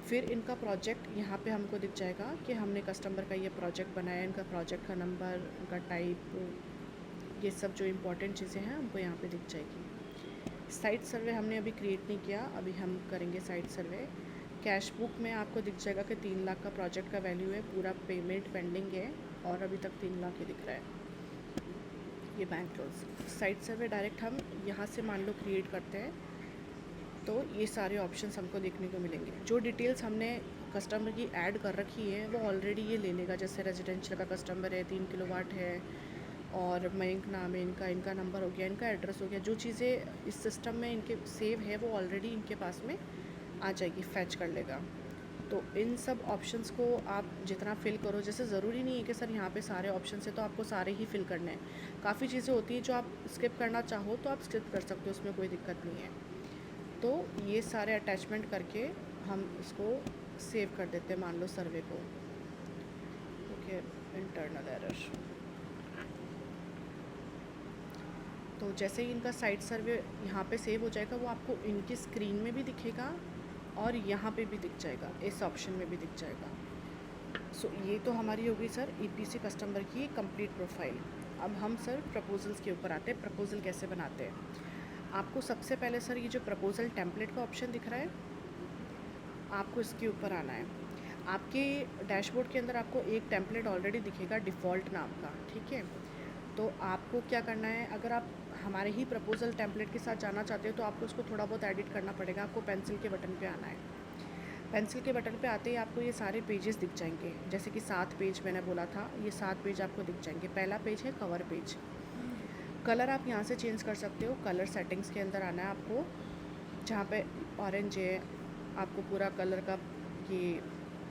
फिर इनका प्रोजेक्ट यहाँ पे हमको दिख जाएगा कि हमने कस्टमर का ये प्रोजेक्ट बनाया, इनका प्रोजेक्ट का नंबर, इनका टाइप, ये सब जो इम्पोर्टेंट चीज़ें हैं हमको यहाँ पे दिख जाएगी। साइट सर्वे हमने अभी क्रिएट नहीं किया, अभी हम करेंगे साइट सर्वे। कैश बुक में आपको दिख जाएगा कि 3 लाख का प्रोजेक्ट का वैल्यू है, पूरा पेमेंट पेंडिंग है और अभी तक 3 लाख ही दिख रहा है। ये बैंक लोन। साइट सर्वे डायरेक्ट हम यहाँ से मान लो क्रिएट करते हैं तो ये सारे ऑप्शंस हमको देखने को मिलेंगे। जो डिटेल्स हमने कस्टमर की ऐड कर रखी है वो ऑलरेडी ये ले लेगा। जैसे रेजिडेंशियल का कस्टमर है, 3 किलोवाट है, और मयंक नाम है इनका, इनका नंबर हो गया, इनका एड्रेस हो गया, जो चीज़ें इस सिस्टम में इनके सेव है वो ऑलरेडी इनके पास में आ जाएगी, फैच कर लेगा। तो इन सब ऑप्शंस को आप जितना फिल करो, जैसे ज़रूरी नहीं है कि सर यहाँ पे सारे ऑप्शन है तो आपको सारे ही फिल करने हैं। काफ़ी चीज़ें होती हैं जो आप स्किप करना चाहो तो आप स्किप कर सकते हो, उसमें कोई दिक्कत नहीं है। तो ये सारे अटैचमेंट करके हम इसको सेव कर देते हैं, मान लो सर्वे को। Okay, internal error. तो जैसे ही इनका साइट सर्वे यहाँ पे सेव हो जाएगा, वो आपको इनकी स्क्रीन में भी दिखेगा और यहाँ पे भी दिख जाएगा, इस ऑप्शन में भी दिख जाएगा। सो ये तो हमारी होगी सर ईपीसी कस्टमर की कंप्लीट प्रोफाइल। अब हम सर प्रपोजल्स के ऊपर आते हैं। प्रपोजल कैसे बनाते हैं, आपको सबसे पहले सर ये जो प्रपोजल टेम्पलेट का ऑप्शन दिख रहा है, आपको इसके ऊपर आना है। आपके डैशबोर्ड के अंदर आपको एक टेम्पलेट ऑलरेडी दिखेगा डिफ़ॉल्ट नाम का, ठीक है। तो आपको क्या करना है, अगर आप हमारे ही प्रपोज़ल टेम्पलेट के साथ जाना चाहते हो तो आपको उसको थोड़ा बहुत एडिट करना पड़ेगा। आपको पेंसिल के बटन पे आना है। पेंसिल के बटन पे आते ही आपको ये सारे पेजेस दिख जाएंगे, जैसे कि 7 पेज मैंने बोला था, ये 7 पेज आपको दिख जाएंगे। पहला पेज है कवर पेज। कलर आप यहाँ से चेंज कर सकते हो। कलर सेटिंग्स के अंदर आना है आपको, जहाँ पे ऑरेंज है आपको पूरा कलर का ये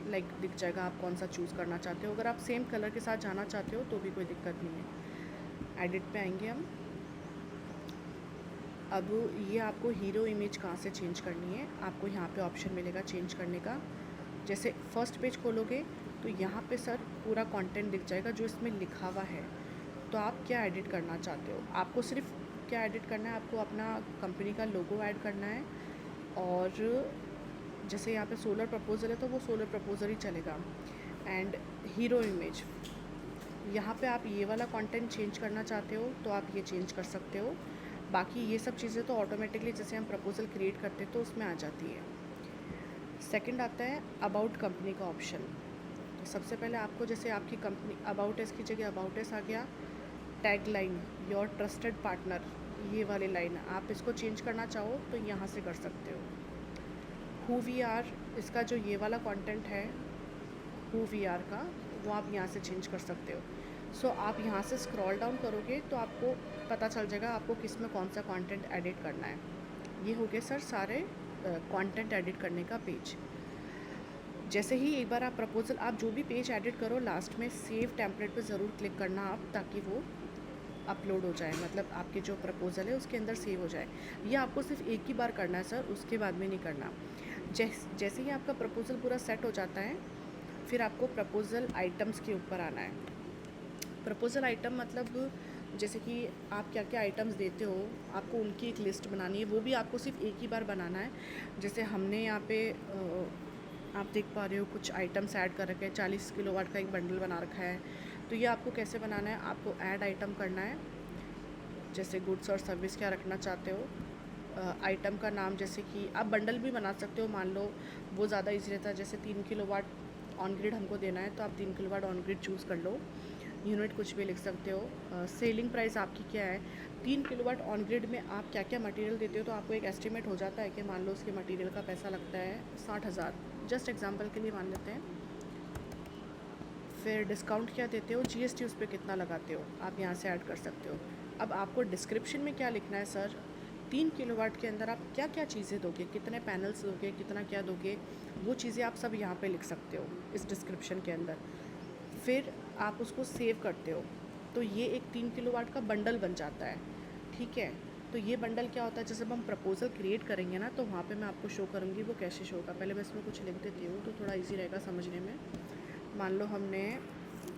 लाइक दिख जाएगा, आप कौन सा चूज़ करना चाहते हो। अगर आप सेम कलर के साथ जाना चाहते हो तो भी कोई दिक्कत नहीं है। एडिट पे आएंगे हम। अब ये आपको हीरो इमेज कहाँ से चेंज करनी है, आपको यहाँ पे ऑप्शन मिलेगा चेंज करने का। जैसे फर्स्ट पेज खोलोगे तो यहाँ पे सर पूरा कंटेंट दिख जाएगा जो इसमें लिखा हुआ है। तो आप क्या एडिट करना चाहते हो, आपको सिर्फ क्या एडिट करना है, आपको अपना कंपनी का लोगो ऐड करना है। और जैसे यहाँ पे सोलर प्रपोजल है तो वो सोलर प्रपोजल ही चलेगा। एंड हीरो इमेज, यहाँ पे आप ये वाला कंटेंट चेंज करना चाहते हो तो आप ये चेंज कर सकते हो। बाकी ये सब चीज़ें तो ऑटोमेटिकली जैसे हम प्रपोजल क्रिएट करते हैं तो उसमें आ जाती है। सेकंड आता है अबाउट कंपनी का ऑप्शन। तो सबसे पहले आपको जैसे आपकी कंपनी अबाउट एस की जगह अबाउट एस आ गया। Tag line your trusted partner, ये वाली लाइन आप इसको चेंज करना चाहो तो यहाँ से कर सकते हो। हु वी आर, इसका जो ये वाला कंटेंट है हु वी आर का, वो आप यहाँ से चेंज कर सकते हो। सो आप यहाँ से स्क्रॉल डाउन करोगे तो आपको पता चल जाएगा आपको किस में कौन सा कंटेंट एडिट करना है। ये हो गए सर सारे कंटेंट एडिट करने का पेज। जैसे ही एक बार आप प्रपोजल, आप जो भी पेज एडिट करो लास्ट में सेव टेम्पलेट पे ज़रूर क्लिक करना आप, ताकि वो अपलोड हो जाए, मतलब आपके जो प्रपोजल है उसके अंदर सेव हो जाए। ये आपको सिर्फ एक ही बार करना है सर, उसके बाद में नहीं करना। जैसे ही आपका प्रपोजल पूरा सेट हो जाता है फिर आपको प्रपोजल आइटम्स के ऊपर आना है। प्रपोजल आइटम मतलब जैसे कि आप क्या क्या आइटम्स देते हो आपको उनकी एक लिस्ट बनानी है, वो भी आपको सिर्फ एक ही बार बनाना है। जैसे हमने यहाँ पे आप देख पा रहे हो कुछ आइटम्स ऐड कर रखे हैं, 40 किलोवाट का एक बंडल बना रखा है। तो ये आपको कैसे बनाना है, आपको ऐड आइटम करना है। जैसे गुड्स और सर्विस क्या रखना चाहते हो, आइटम का नाम, जैसे कि आप बंडल भी बना सकते हो, मान लो वो ज़्यादा ईजी रहता है। जैसे 3 किलोवाट ऑन ग्रिड हमको देना है तो आप 3 किलोवाट ऑन ग्रिड चूज़ कर लो। यूनिट कुछ भी लिख सकते हो। सेलिंग प्राइस आपकी क्या है, 3 किलोवाट ऑन ग्रिड में आप क्या क्या मटेरियल देते हो तो आपको एक एस्टिमेट हो जाता है कि मान लो उसके मटेरियल का पैसा लगता है 60,000, जस्ट एग्जांपल के लिए मान लेते हैं। फिर डिस्काउंट क्या देते हो, जीएसटी उस पर कितना लगाते हो, आप यहाँ से ऐड कर सकते हो। अब आपको डिस्क्रिप्शन में क्या लिखना है सर, 3 किलोवाट के अंदर आप क्या क्या चीज़ें दोगे, कितने पैनल्स दोगे, कितना क्या दोगे, वो चीज़ें आप सब यहाँ पे लिख सकते हो इस डिस्क्रिप्शन के अंदर। फिर आप उसको सेव करते हो तो ये एक 3 किलोवाट का बंडल बन जाता है, ठीक है। तो ये बंडल क्या होता है, जैसे हम प्रपोजल क्रिएट करेंगे ना तो वहाँ पे मैं आपको शो करूँगी वो कैसे शो होगा। पहले मैं इसमें कुछ लिख देती हूँ तो थोड़ा इजी रहेगा समझने में। मान लो हमने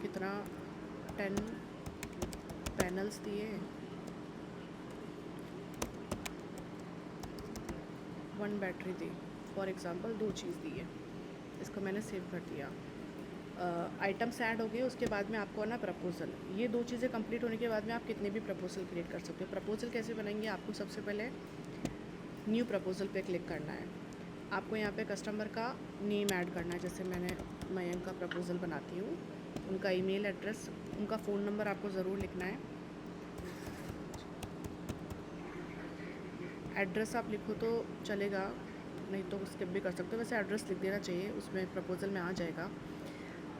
कितना 10 पैनल्स दिए, 1 बैटरी दी, फॉर एग्ज़ाम्पल 2 चीज़ दी है, इसको मैंने सेव कर दिया। आइटम्स ऐड हो गए, उसके बाद में आपको ना प्रपोजल, ये 2 चीज़ें कंप्लीट होने के बाद में आप कितने भी प्रपोजल क्रिएट कर सकते हो। प्रपोजल कैसे बनाएंगे, आपको सबसे पहले न्यू प्रपोजल पे क्लिक करना है। आपको यहाँ पे कस्टमर का नेम ऐड करना है। जैसे मैंने मयंक का प्रपोजल बनाती हूँ, उनका ईमेल एड्रेस, उनका फ़ोन नंबर आपको ज़रूर लिखना है। एड्रेस आप लिखो तो चलेगा, नहीं तो स्किप भी कर सकते हो, वैसे एड्रेस लिख देना चाहिए, उसमें प्रपोजल में आ जाएगा।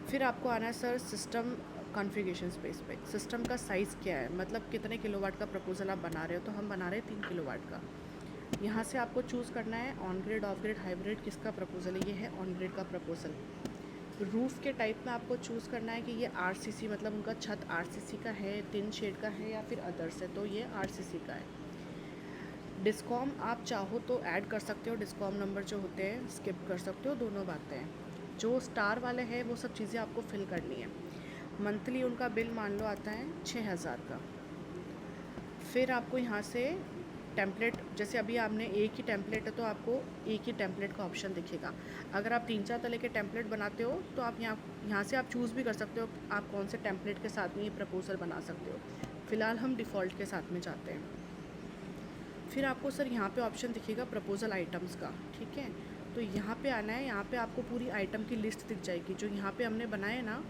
फिर आपको आना है सर सिस्टम कॉन्फ़िगरेशन स्पेस पे, सिस्टम का साइज़ क्या है, मतलब कितने किलोवाट का प्रपोजल आप बना रहे हो। तो हम बना रहे हैं 3 किलोवाट का। यहाँ से आपको चूज़ करना है on grid, of grid, hybrid, किसका प्रपोजल है, ये है ऑन ग्रिड का प्रपोजल। रूफ़ के टाइप में आपको चूज़ करना है कि ये आरसीसी, मतलब उनका छत आरसीसी का है, टिन शेड का है या फिर अदर्स है, तो ये आरसीसी का है। डिस्कॉम आप चाहो तो ऐड कर सकते हो, डिस्कॉम नंबर जो होते हैं स्किप कर सकते हो, दोनों बातें हैं। जो स्टार वाले हैं वो सब चीज़ें आपको फिल करनी है। मंथली उनका बिल मान लो आता है 6,000 का। फिर आपको यहाँ से टेम्पलेट, जैसे अभी आपने एक ही टेम्पलेट है तो आपको एक ही टेम्पलेट का ऑप्शन दिखेगा। अगर आप 3-4 तरह के टेम्पलेट बनाते हो तो आप यहाँ से आप चूज़ भी कर सकते हो आप कौन से टेम्पलेट के साथ में ये प्रपोजल बना सकते हो। फ़िलहाल हम डिफ़ॉल्ट के साथ में जाते हैं। फिर आपको सर यहाँ पे ऑप्शन दिखेगा प्रपोजल आइटम्स का, ठीक है। तो यहाँ पे आना है, यहाँ पे आपको पूरी आइटम की लिस्ट दिख जाएगी। जो यहाँ पे हमने बनाए ना,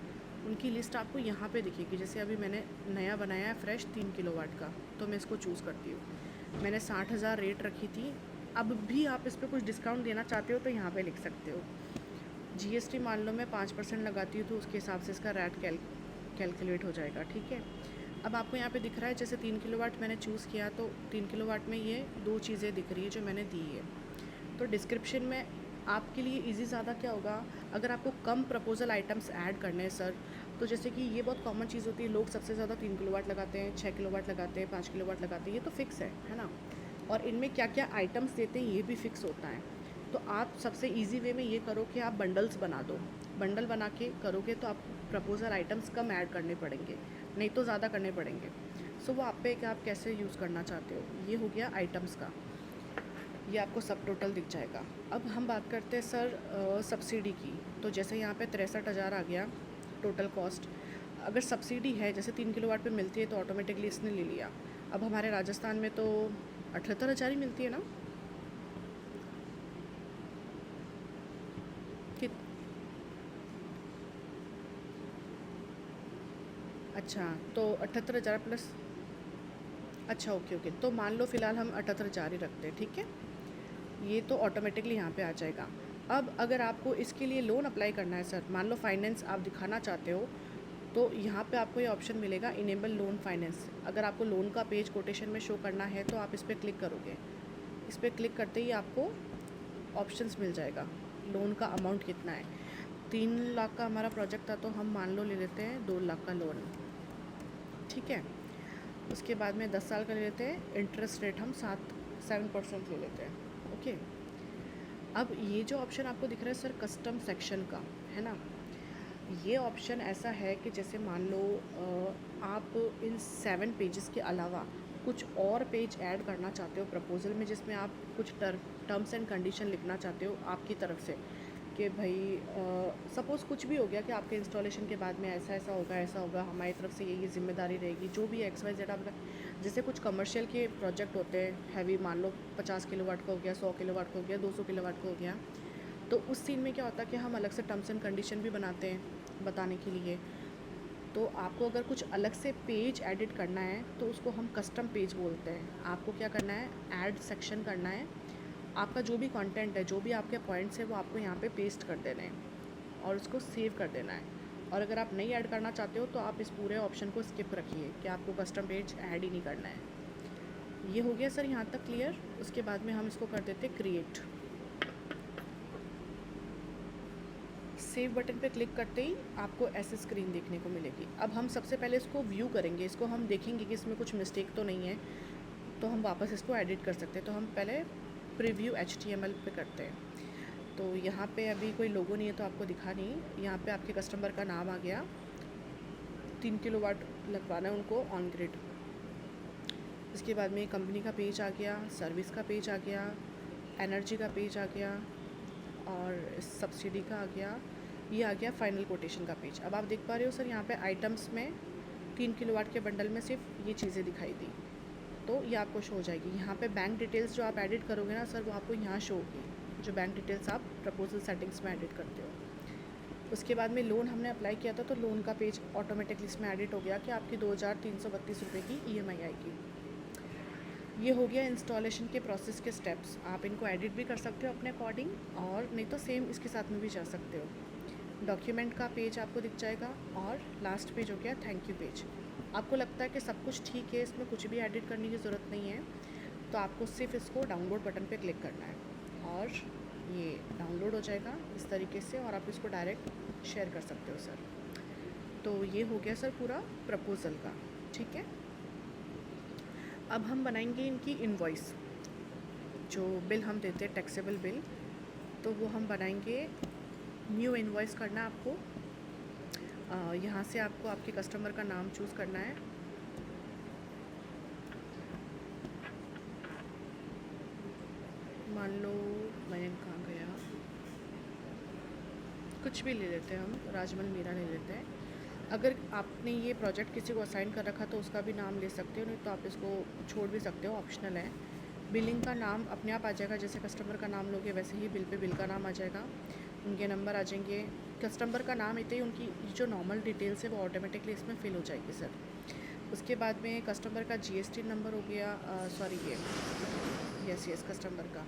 उनकी लिस्ट आपको यहाँ पे दिखेगी। जैसे अभी मैंने नया बनाया है फ्रेश 3 किलोवाट का, तो मैं इसको चूज़ करती हूँ। मैंने 60,000 रेट रखी थी। अब भी आप इस पर कुछ डिस्काउंट देना चाहते हो तो यहाँ पे लिख सकते हो। जीएसटी मान लो मैं 5% लगाती हूँ तो उसके हिसाब से इसका रेट कैलकुलेट हो जाएगा, ठीक है। अब आपको यहाँ पे दिख रहा है, जैसे 3 किलोवाट मैंने चूज़ किया तो 3 किलोवाट में ये 2 चीज़ें दिख रही है जो मैंने दी है। तो डिस्क्रिप्शन में आपके लिए इजी ज़्यादा क्या होगा, अगर आपको कम प्रपोजल आइटम्स ऐड करने हैं सर, तो जैसे कि ये बहुत कॉमन चीज़ होती है, लोग सबसे ज़्यादा 3 किलोवाट लगाते हैं, 6 किलोवाट लगाते हैं, 5 किलोवाट लगाते हैं, ये तो फिक्स है ना। और इनमें क्या क्या आइटम्स देते हैं ये भी फिक्स होता है। तो आप सबसे ईजी वे में ये करो कि आप बंडल्स बना दो। बंडल बना के करोगे तो आप प्रपोजल आइटम्स कम ऐड करने पड़ेंगे, नहीं तो ज़्यादा करने पड़ेंगे। सो वो आप पे कि आप कैसे यूज़ करना चाहते हो। ये हो गया आइटम्स का, ये आपको सब टोटल दिख जाएगा। अब हम बात करते हैं सर सब्सिडी की। तो जैसे यहाँ पे 63,000 आ गया टोटल कॉस्ट। अगर सब्सिडी है, जैसे 3 किलोवाट पे मिलती है तो ऑटोमेटिकली इसने ले लिया। अब हमारे राजस्थान में तो 78,000 ही मिलती है ना, कि अच्छा तो 78,000 प्लस, अच्छा ओके, तो मान लो फ़िलहाल हम 78,000 ही रखते हैं, ठीक है। ये तो ऑटोमेटिकली यहाँ पे आ जाएगा। अब अगर आपको इसके लिए लोन अप्लाई करना है सर, मान लो फाइनेंस आप दिखाना चाहते हो, तो यहाँ पे आपको ये ऑप्शन मिलेगा इनेबल लोन फाइनेंस। अगर आपको लोन का पेज कोटेशन में शो करना है तो आप इस पर क्लिक करोगे। इस पर क्लिक करते ही आपको ऑप्शंस मिल जाएगा, लोन का अमाउंट कितना है। 3 लाख का हमारा प्रोजेक्ट था तो हम मान लो ले लेते हैं 2 लाख का लोन, ठीक है। उसके बाद में 10 साल का ले लेते हैं, इंटरेस्ट रेट हम 7% ले लेते हैं, ओके। अब ये जो ऑप्शन आपको दिख रहा है सर कस्टम सेक्शन का, है ना, ये ऑप्शन ऐसा है कि जैसे मान लो आप इन 7 पेजेस के अलावा कुछ और पेज ऐड करना चाहते हो प्रपोज़ल में, जिसमें आप कुछ टर्म्स एंड कंडीशन लिखना चाहते हो आपकी तरफ से कि भाई सपोज़ कुछ भी हो गया कि आपके इंस्टॉलेशन के बाद में ऐसा ऐसा होगा, हमारी तरफ से ये ज़िम्मेदारी रहेगी, जो भी XYZ आपका। जैसे कुछ कमर्शियल के प्रोजेक्ट होते हैं हैवी, मान लो 50 किलोवाट का हो गया, 100 किलोवाट का हो गया, 200 किलोवाट का हो गया, तो उस सीन में क्या होता है कि हम अलग से टर्म्स एंड कंडीशन भी बनाते हैं बताने के लिए। तो आपको अगर कुछ अलग से पेज एडिट करना है तो उसको हम कस्टम पेज बोलते हैं। आपको क्या करना है, ऐड सेक्शन करना है, आपका जो भी कंटेंट है, जो भी आपके पॉइंट्स है वो आपको यहाँ पे पेस्ट कर देने हैं और उसको सेव कर देना है। और अगर आप नहीं ऐड करना चाहते हो तो आप इस पूरे ऑप्शन को स्किप रखिए कि आपको कस्टम पेज ऐड ही नहीं करना है। ये हो गया सर यहाँ तक क्लियर। उसके बाद में हम इसको कर देते क्रिएट। सेव बटन पे क्लिक करते ही आपको ऐसे स्क्रीन देखने को मिलेगी। अब हम सबसे पहले इसको व्यू करेंगे, इसको हम देखेंगे कि इसमें कुछ मिस्टेक तो नहीं है, तो हम वापस इसको एडिट कर सकते हैं। तो हम पहले प्रीव्यू HTML पे करते हैं। तो यहाँ पे अभी कोई लोगो नहीं है तो आपको दिखा नहीं। यहाँ पे आपके कस्टमर का नाम आ गया, 3 किलोवाट लगवाना है उनको ऑन ग्रिड। इसके बाद में कंपनी का पेज आ गया, सर्विस का पेज आ गया, एनर्जी का पेज आ गया और सब्सिडी का आ गया। ये आ गया फाइनल कोटेशन का पेज। अब आप देख पा रहे हो सर यहाँ पे आइटम्स में 3 किलोवाट के बंडल में सिर्फ ये चीज़ें दिखाई दी, तो ये आपको शो हो जाएगी। यहाँ पे बैंक डिटेल्स जो आप एडिट करोगे ना सर, वो आपको यहाँ शो होगी, जो बैंक डिटेल्स आप प्रपोजल सेटिंग्स में एडिट करते हो। उसके बाद में लोन हमने अप्लाई किया था तो लोन का पेज ऑटोमेटिकली इसमें एडिट हो गया कि आपकी 2,332 रुपये की EMI आएगी। ये हो गया इंस्टॉलेशन के प्रोसेस के स्टेप्स। आप इनको एडिट भी कर सकते हो अपने अकॉर्डिंग, और नहीं तो सेम इसके साथ में भी जा सकते हो। डॉक्यूमेंट का पेज आपको दिख जाएगा और लास्ट पेज हो गया थैंक यू पेज। आपको लगता है कि सब कुछ ठीक है, इसमें कुछ भी एडिट करने की ज़रूरत नहीं है, तो आपको सिर्फ इसको डाउनलोड बटन पे क्लिक करना है और ये डाउनलोड हो जाएगा इस तरीके से, और आप इसको डायरेक्ट शेयर कर सकते हो सर। तो ये हो गया सर पूरा प्रपोज़ल का, ठीक है। अब हम बनाएंगे इनकी इनवॉइस, जो बिल हम देते हैं टैक्सेबल बिल, तो वो हम बनाएंगे। न्यू इनवॉइस करना है आपको। यहाँ से आपको आपके कस्टमर का नाम चूज़ करना है। मान लो मैंने कहाँ गया, कुछ भी ले लेते हैं हम, राजमल मीरा ले लेते हैं। अगर आपने ये प्रोजेक्ट किसी को असाइन कर रखा तो उसका भी नाम ले सकते हो, नहीं तो आप इसको छोड़ भी सकते हो, ऑप्शनल है। बिलिंग का नाम अपने आप आ जाएगा, जैसे कस्टमर का नाम लोगे वैसे ही बिल पे बिल का नाम आ जाएगा, उनके नंबर आ जाएंगे। कस्टमर का नाम इतने ही उनकी जो नॉर्मल डिटेल्स है वो ऑटोमेटिकली इसमें फिल हो जाएगी सर। उसके बाद में कस्टमर का जीएसटी नंबर हो गया, सॉरी ये यस कस्टमर का।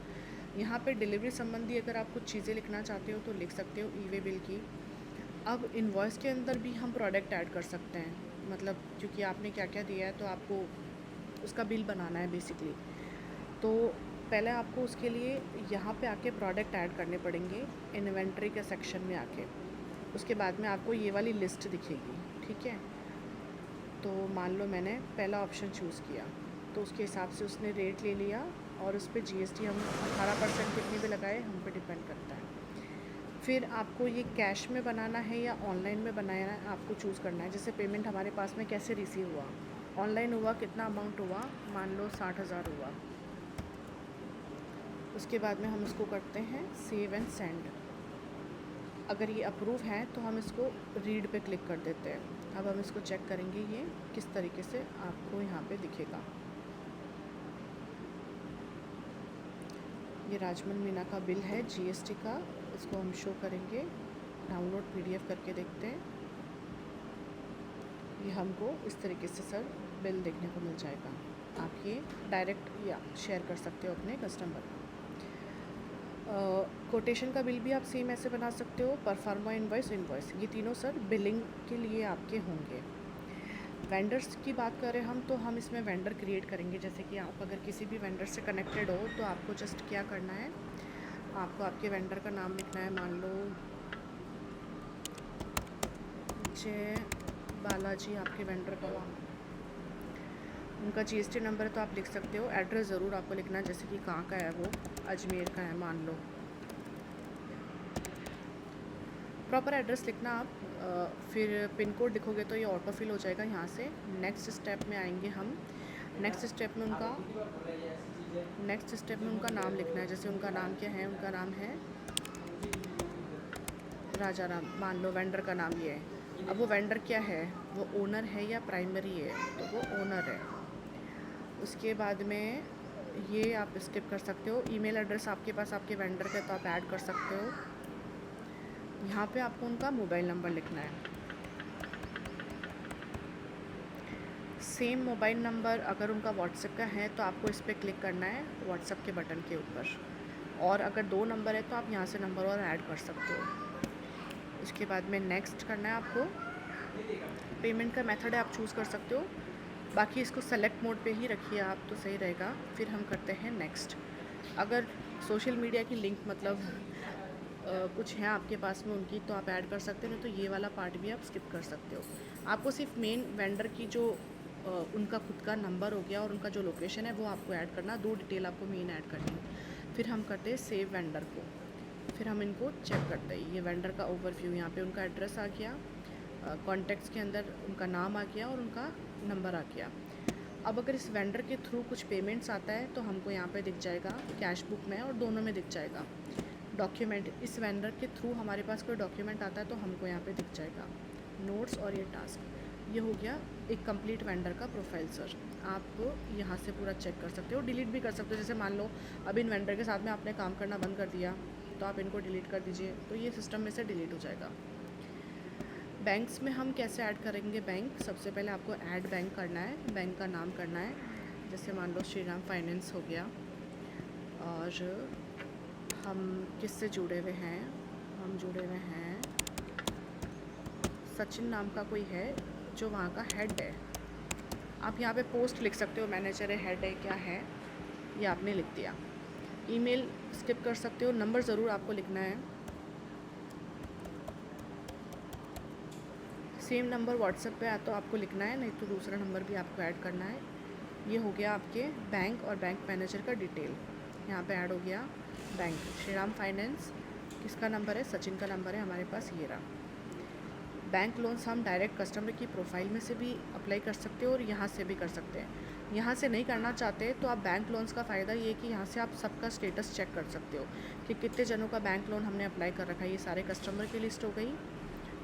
यहाँ पे डिलीवरी संबंधी अगर आप कुछ चीज़ें लिखना चाहते हो तो लिख सकते हो, ई वे बिल की। अब इनवॉइस के अंदर भी हम प्रोडक्ट ऐड कर सकते हैं, मतलब क्योंकि आपने क्या क्या दिया है तो आपको उसका बिल बनाना है बेसिकली। तो पहले आपको उसके लिए यहाँ पे आके प्रोडक्ट ऐड करने पड़ेंगे इन्वेंट्री के सेक्शन में आके। उसके बाद में आपको ये वाली लिस्ट दिखेगी, ठीक है। तो मान लो मैंने पहला ऑप्शन चूज़ किया तो उसके हिसाब से उसने रेट ले लिया और उस पर जीएसटी हम 18% कितने भी लगाए हम पे डिपेंड करता है। फिर आपको ये कैश में बनाना है या ऑनलाइन में बनाना है, आपको चूज़ करना है। जैसे पेमेंट हमारे पास में कैसे रिसीव हुआ, ऑनलाइन हुआ, कितना अमाउंट हुआ, मान लो 60,000 हुआ। उसके बाद में हम इसको करते हैं सेव एंड सेंड। अगर ये अप्रूव है तो हम इसको रीड पे क्लिक कर देते हैं। अब हम इसको चेक करेंगे ये किस तरीके से आपको यहाँ पे दिखेगा। ये राजमन मीना का बिल है जीएसटी का, इसको हम शो करेंगे, डाउनलोड पीडीएफ करके देखते हैं। ये हमको इस तरीके से सर बिल देखने को मिल जाएगा। आप ये डायरेक्ट या शेयर कर सकते हो अपने कस्टमर को। कोटेशन का बिल भी आप सेम ऐसे बना सकते हो, परफॉर्मा इनवॉइस, इनवॉइस, ये तीनों सर बिलिंग के लिए आपके होंगे। वेंडर्स की बात करें हम तो हम इसमें वेंडर क्रिएट करेंगे। जैसे कि आप अगर किसी भी वेंडर से कनेक्टेड हो तो आपको जस्ट क्या करना है, आपको आपके वेंडर का नाम लिखना है। मान लो जय बालाजी आपके वेंडर का नाम, उनका जीएसटी नंबर है तो आप लिख सकते हो। एड्रेस ज़रूर आपको लिखना है, जैसे कि कहाँ का है, वो अजमेर का है मान लो, प्रॉपर एड्रेस लिखना आप। फिर पिन कोड लिखोगे तो ये ऑटो फिल हो जाएगा यहाँ से। नेक्स्ट स्टेप में आएंगे हम। नेक्स्ट स्टेप में उनका नाम लिखना है। जैसे उनका नाम क्या है, उनका नाम है राजा राम, मान लो वेंडर का नाम ये है। अब वो वेंडर क्या है, वो ओनर है या प्राइमरी है, तो वो ओनर है। उसके बाद में ये आप स्किप कर सकते हो। ईमेल एड्रेस आपके पास आपके वेंडर का तो आप ऐड कर सकते हो। यहाँ पे आपको उनका मोबाइल नंबर लिखना है। सेम मोबाइल नंबर अगर उनका व्हाट्सएप का है तो आपको इस पर क्लिक करना है व्हाट्सएप के बटन के ऊपर, और अगर 2 नंबर है तो आप यहाँ से नंबर और ऐड कर सकते हो। उसके बाद में नेक्स्ट करना है आपको। पेमेंट का मेथड है आप चूज़ कर सकते हो, बाकी इसको सेलेक्ट मोड पे ही रखिए आप तो सही रहेगा। फिर हम करते हैं नेक्स्ट। अगर सोशल मीडिया की लिंक मतलब कुछ है आपके पास में उनकी तो आप ऐड कर सकते हो, नहीं तो ये वाला पार्ट भी आप स्किप कर सकते हो। आपको सिर्फ मेन वेंडर की जो उनका खुद का नंबर हो गया और उनका जो लोकेशन है वो आपको ऐड करना, 2 डिटेल आपको मेन ऐड करनी है। फिर हम करते हैं सेव वेंडर को। फिर हम इनको चेक करते हैं। ये वेंडर का ओवरव्यू, यहाँ पे उनका एड्रेस आ गया, कॉन्टैक्ट्स के अंदर उनका नाम आ गया और उनका नंबर आ गया। अब अगर इस वेंडर के थ्रू कुछ पेमेंट्स आता है तो हमको यहाँ पे दिख जाएगा कैश बुक में और दोनों में दिख जाएगा। डॉक्यूमेंट, इस वेंडर के थ्रू हमारे पास कोई डॉक्यूमेंट आता है तो हमको यहाँ पे दिख जाएगा नोट्स और ये टास्क। ये हो गया एक कंप्लीट वेंडर का प्रोफाइल सर। आप यहाँ से पूरा चेक कर सकते हो, डिलीट भी कर सकते हो। जैसे मान लो अब इन वेंडर के साथ में आपने काम करना बंद कर दिया तो आप इनको डिलीट कर दीजिए, तो ये सिस्टम में से डिलीट हो जाएगा। बैंक्स में हम कैसे ऐड करेंगे बैंक, सबसे पहले आपको ऐड बैंक करना है, बैंक का नाम करना है। जैसे मान लो श्रीराम फाइनेंस हो गया, और हम किससे जुड़े हुए हैं, हम जुड़े हुए हैं सचिन नाम का कोई है जो वहाँ का हेड है। आप यहाँ पे पोस्ट लिख सकते हो, मैनेजर है, हेड है, क्या है, ये आपने लिख दिया। ईमेल स्किप कर सकते हो, नंबर ज़रूर आपको लिखना है। सेम नंबर व्हाट्सएप पे तो आपको लिखना है, नहीं तो दूसरा नंबर भी आपको ऐड करना है। ये हो गया आपके बैंक और बैंक मैनेजर का डिटेल, यहाँ पे ऐड हो गया। बैंक श्रीराम फाइनेंस, किसका नंबर है, सचिन का नंबर है हमारे पास, ये रहा। बैंक लोन्स हम डायरेक्ट कस्टमर की प्रोफाइल में से भी अप्लाई कर सकते हो और यहाँ से भी कर सकते हैं। यहाँ से नहीं करना चाहते तो आप बैंक लोन्स का फ़ायदा ये कि यहाँ से आप सबका स्टेटस चेक कर सकते हो कि कितने जनों का बैंक लोन हमने अप्लाई कर रखा है। ये सारे कस्टमर की लिस्ट हो गई,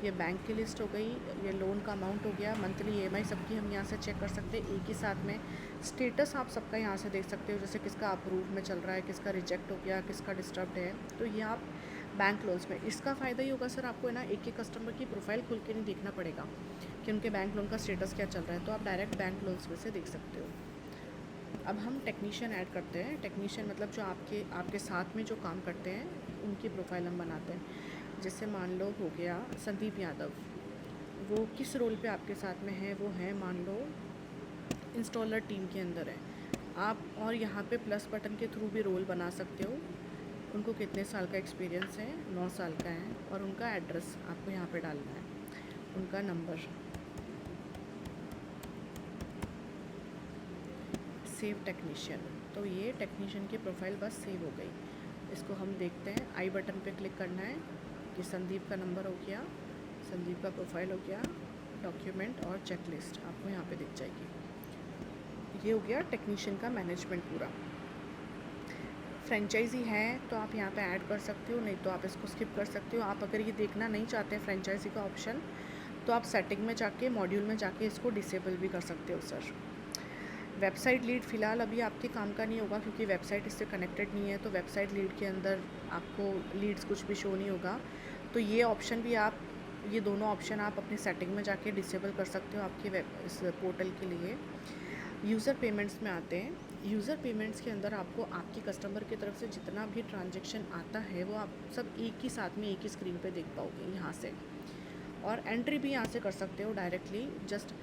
ये बैंक की लिस्ट हो गई, ये लोन का अमाउंट हो गया, मंथली ईएमआई सबकी हम यहाँ से चेक कर सकते हैं एक ही साथ में। स्टेटस आप सबका यहाँ से देख सकते हो, जैसे किसका अप्रूव में चल रहा है, किसका रिजेक्ट हो गया, किसका डिस्टर्ब्ड है। तो ये आप बैंक लोन्स में, इसका फ़ायदा ही होगा सर आपको है ना, एक एक कस्टमर की प्रोफाइल खुल के नहीं देखना पड़ेगा कि उनके बैंक लोन का स्टेटस क्या चल रहा है, तो आप डायरेक्ट बैंक लोन्स में से देख सकते हो। अब हम टेक्नीशियन ऐड करते हैं। टेक्नीशियन मतलब जो आपके साथ में जो काम करते हैं उनकी प्रोफाइल हम बनाते हैं। जैसे मान लो हो गया संदीप यादव, वो किस रोल पे आपके साथ में है, वो है मान लो इंस्टॉलर टीम के अंदर है आप, और यहाँ पे प्लस बटन के थ्रू भी रोल बना सकते हो। उनको कितने साल का एक्सपीरियंस है, 9 साल का है, और उनका एड्रेस आपको यहाँ पे डालना है, उनका नंबर। सेव टेक्नीशियन, तो ये टेक्नीशियन की प्रोफाइल बस सेव हो गई। इसको हम देखते हैं, आई बटन पे क्लिक करना है कि संदीप का नंबर हो गया, संदीप का प्रोफाइल हो गया, डॉक्यूमेंट और चेकलिस्ट आपको यहाँ पे दिख जाएगी। ये हो गया टेक्नीशियन का मैनेजमेंट पूरा। फ्रेंचाइजी है तो आप यहाँ पे ऐड कर सकते हो, नहीं तो आप इसको स्किप कर सकते हो। आप अगर ये देखना नहीं चाहते हैं फ्रेंचाइजी का ऑप्शन, तो आप सेटिंग में जाके मॉड्यूल में जाके इसको डिसेबल भी कर सकते हो सर। वेबसाइट लीड फ़िलहाल अभी आपके काम का नहीं होगा क्योंकि वेबसाइट इससे कनेक्टेड नहीं है, तो वेबसाइट लीड के अंदर आपको लीड्स कुछ भी शो नहीं होगा। तो ये ऑप्शन भी आप, ये दोनों ऑप्शन आप अपनी सेटिंग में जाके डिसेबल कर सकते हो आपके वेब इस पोर्टल के लिए। यूज़र पेमेंट्स में आते हैं। यूज़र पेमेंट्स के अंदर आपको आपकी कस्टमर की तरफ से जितना भी ट्रांजैक्शन आता है वो आप सब एक ही साथ में एक ही स्क्रीन पे देख पाओगे यहाँ से। और एंट्री भी यहाँ से कर सकते हो डायरेक्टली। जस्ट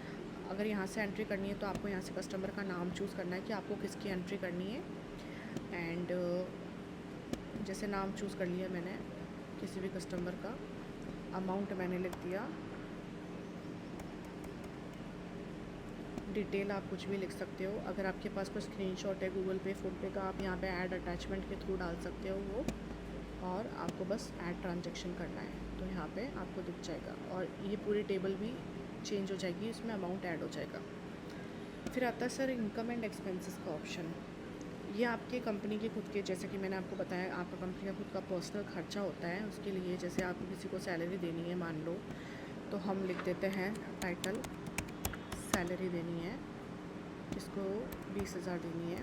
अगर यहाँ से एंट्री करनी है तो आपको यहाँ से कस्टमर का नाम चूज़ करना है कि आपको किसकी एंट्री करनी है। एंड जैसे नाम चूज़ कर लिया मैंने किसी भी कस्टमर का, अमाउंट मैंने लिख दिया, डिटेल आप कुछ भी लिख सकते हो। अगर आपके पास कोई स्क्रीनशॉट है गूगल पे, फ़ोनपे का, आप यहाँ पे ऐड अटैचमेंट के थ्रू डाल सकते हो वो, और आपको बस ऐड ट्रांजैक्शन करना है तो यहाँ पे आपको दिख जाएगा। और ये पूरी टेबल भी चेंज हो जाएगी, इसमें अमाउंट ऐड हो जाएगा। फिर आता है सर इनकम एंड एक्सपेंसेस का ऑप्शन। ये आपके कंपनी के खुद के, जैसे कि मैंने आपको बताया आपका कंपनी का खुद का पर्सनल खर्चा होता है, उसके लिए जैसे आपको किसी को सैलरी देनी है मान लो, तो हम लिख देते हैं टाइटल, सैलरी देनी है, किसको 20,000 देनी है।